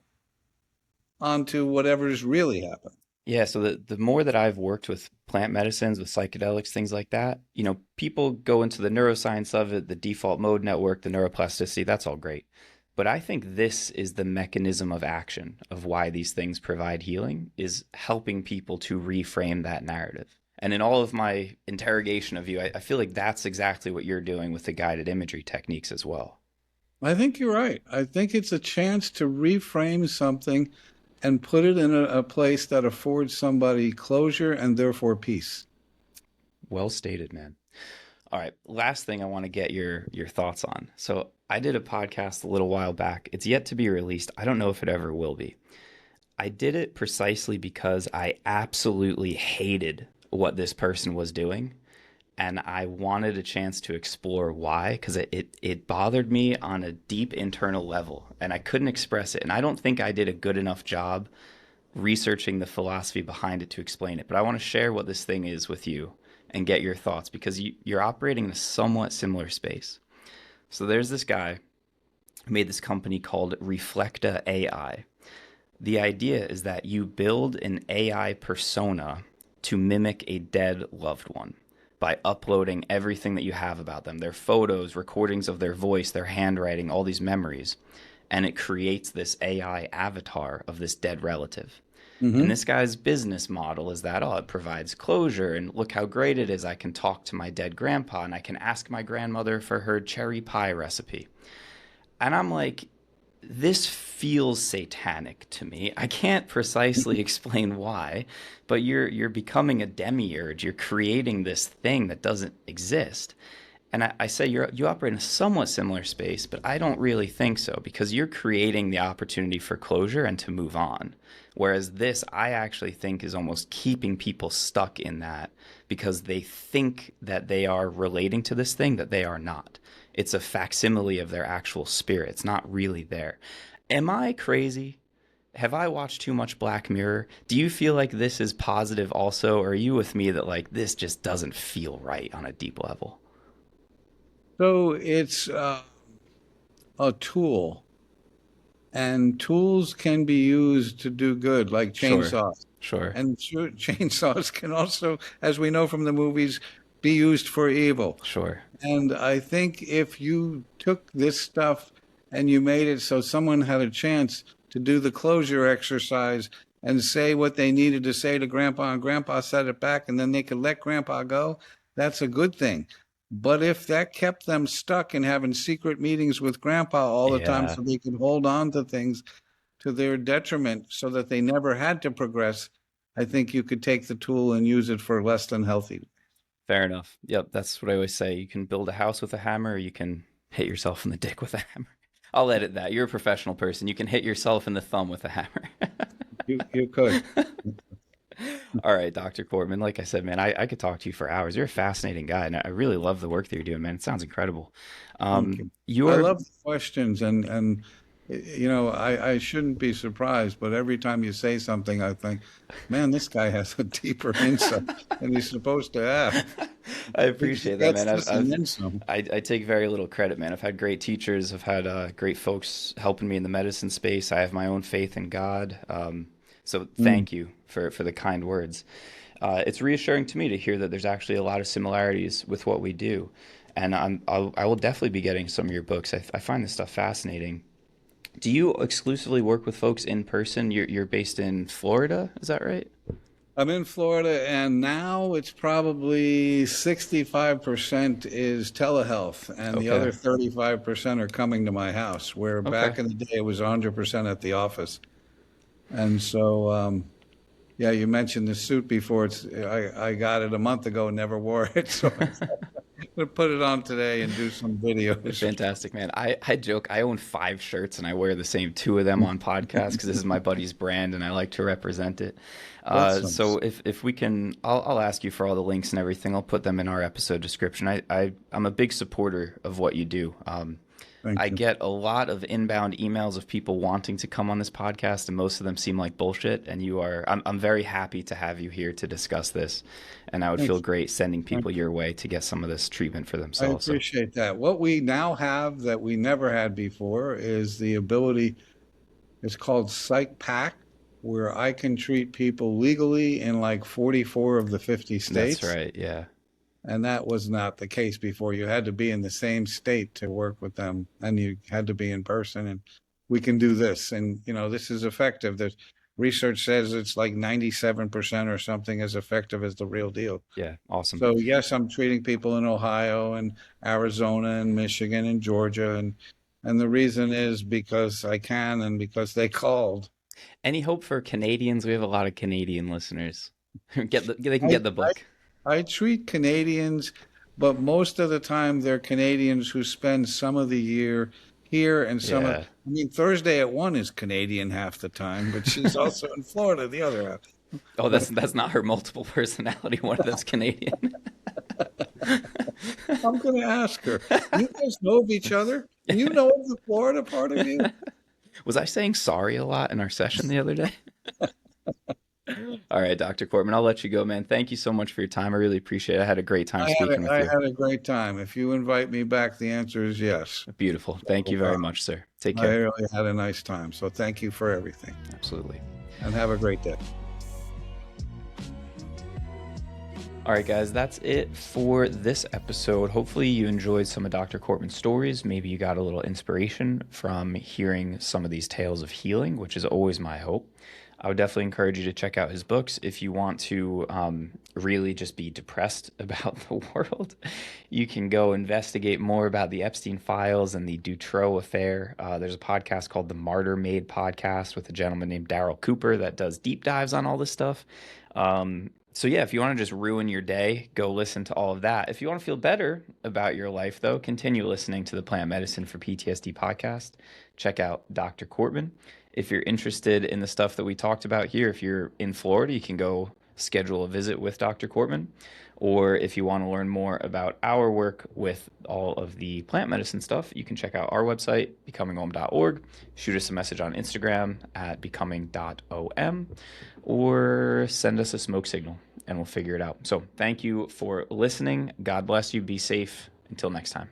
B: onto whatever's really happened.
A: Yeah, so the more that I've worked with plant medicines, with psychedelics, things like that, people go into the neuroscience of it, the default mode network, the neuroplasticity, that's all great. But I think this is the mechanism of action of why these things provide healing, is helping people to reframe that narrative. And in all of my interrogation of you, I feel like that's exactly what you're doing with the guided imagery techniques as well.
B: I think you're right. I think it's a chance to reframe something and put it in a place that affords somebody closure and therefore peace.
A: Well stated, man. All right, last thing I want to get your thoughts on. So I did a podcast a little while back. It's yet to be released. I don't know if it ever will be. I did it precisely because I absolutely hated what this person was doing. and I wanted a chance to explore why, because it bothered me on a deep internal level, and I couldn't express it. And I don't think I did a good enough job researching the philosophy behind it to explain it. But I want to share what this thing is with you and get your thoughts, because you're operating in a somewhat similar space. So there's this guy who made this company called Reflecta AI. The idea is that you build an AI persona to mimic a dead loved one by uploading everything that you have about them, their photos, recordings of their voice, their handwriting, all these memories. And it creates this AI avatar of this dead relative. And
B: Hmm.
A: this guy's business model is that, oh, it provides closure, and look how great it is. I can talk to my dead grandpa, and I can ask my grandmother for her cherry pie recipe. And I'm like, this feels satanic to me. I can't precisely explain why, but you're becoming a demiurge. You're creating this thing that doesn't exist. And I say you operate in a somewhat similar space, but I don't really think so, because you're creating the opportunity for closure and to move on. Whereas this, I actually think, is almost keeping people stuck in that because they think that they are relating to this thing that they are not. It's a facsimile of their actual spirit. It's not really there. Am I crazy? Have I watched too much Black Mirror? Do you feel like this is positive also, or are you with me that like this just doesn't feel right on a deep level?
B: So it's a tool, and tools can be used to do good, like
A: Sure.
B: chainsaws.
A: Sure.
B: And chainsaws can also, as we know from the movies, be used for evil.
A: Sure.
B: And I think if you took this stuff and you made it so someone had a chance to do the closure exercise and say what they needed to say to Grandpa, and Grandpa said it back, and then they could let Grandpa go, that's a good thing. But if that kept them stuck in having secret meetings with Grandpa all the time
A: Yeah.
B: so they could hold on to things to their detriment so that they never had to progress, I think you could take the tool and use it for less than healthy.
A: Fair enough. Yep, that's what I always say. You can build a house with a hammer, or you can hit yourself in the dick with a hammer. I'll edit that. You're a professional person. You can hit yourself in the thumb with a hammer.
B: You could.
A: All right, Dr. Cortman. Like I said, man, I could talk to you for hours. You're a fascinating guy, and I really love the work that you're doing, man. It sounds incredible.
B: Thank you. I
A: You're
B: love the questions, and I shouldn't be surprised, but every time you say something, I think, man, this guy has a deeper insight than he's supposed to have.
A: I
B: Because
A: appreciate that,
B: that's
A: man.
B: just an insult.
A: I take very little credit, man. I've had great teachers. I've had great folks helping me in the medicine space. I have my own faith in God. So
B: Mm.
A: thank you for the kind words. It's reassuring to me to hear that there's actually a lot of similarities with what we do. And I will definitely be getting some of your books. I find this stuff fascinating. Do you exclusively work with folks in person? You're based in Florida, is that right?
B: I'm in Florida, and now it's probably 65% is telehealth, and the
A: Okay.
B: other 35% are coming to my house, where
A: Okay.
B: back in the day it was 100% at the office. And so, yeah, you mentioned the suit before. I got it a month ago and never wore it, so I'm gonna put it on today and do some videos.
A: Fantastic, man. I joke, I own five shirts and I wear the same two of them on podcasts because this is my buddy's brand and I like to represent it.
B: Awesome.
A: So if we can, I'll ask you for all the links and everything. I'll put them in our episode description. I'm a big supporter of what you do.
B: Thank
A: I
B: you.
A: get a lot of inbound emails of people wanting to come on this podcast, and most of them seem like bullshit. And I'm very happy to have you here to discuss this. And I would feel
B: Thanks.
A: great sending
B: Thank
A: people
B: you.
A: your way to get some of this treatment for
B: I
A: themselves. So,
B: appreciate that. What we now have that we never had before is the ability, it's called Psych Pack, where I can treat people legally in like 44 of the 50
A: that's
B: states.
A: right. Yeah.
B: And that was not the case before. You had to be in the same state to work with them, and you had to be in person. And we can do this. And, this is effective. The research says it's like 97% or something as effective as the real deal.
A: Yeah. Awesome.
B: So, yes, I'm treating people in Ohio and Arizona and Michigan and Georgia. And the reason is because I can and because they called.
A: Any hope for Canadians? We have a lot of Canadian listeners. They can
B: I,
A: get the
B: I
A: book.
B: I treat Canadians, but most of the time they're Canadians who spend some of the year here and
A: Yeah.
B: I mean, Thursday at one is Canadian half the time, but she's also in Florida the other half.
A: Oh,
B: But
A: that's not her multiple personality. One of them's Canadian.
B: I'm going to ask her. You guys know of each other? You know of the Florida part of you?
A: Was I saying sorry a lot in our session the other day? All right, Dr. Cortman, I'll let you go, man. Thank you so much for your time. I really appreciate it. I had a great time speaking with
B: I
A: you.
B: had a great time. If you invite me back, the answer is yes.
A: Beautiful. Thank you
B: So,
A: very much, sir. Take
B: I
A: care.
B: really had a nice time. So thank you for everything
A: Absolutely.
B: and have a great day.
A: All right, guys, that's it for this episode. Hopefully, you enjoyed some of Dr. Cortman's stories. Maybe you got a little inspiration from hearing some of these tales of healing, which is always my hope. I would definitely encourage you to check out his books if you want to really just be depressed about the world. You can go investigate more about the Epstein files and the Dutroux affair. There's a podcast called the Martyr Made podcast with a gentleman named Daryl Cooper that does deep dives on all this stuff. So yeah, if you want to just ruin your day, go listen to all of that. If you want to feel better about your life, though, continue listening to the Plant Medicine for PTSD podcast. Check out Dr. Cortman. If you're interested in the stuff that we talked about here, if you're in Florida, you can go schedule a visit with Dr. Cortman. Or if you want to learn more about our work with all of the plant medicine stuff, you can check out our website, becominghome.org. Shoot us a message on Instagram at becoming.om, or send us a smoke signal and we'll figure it out. So thank you for listening. God bless you. Be safe. Until next time.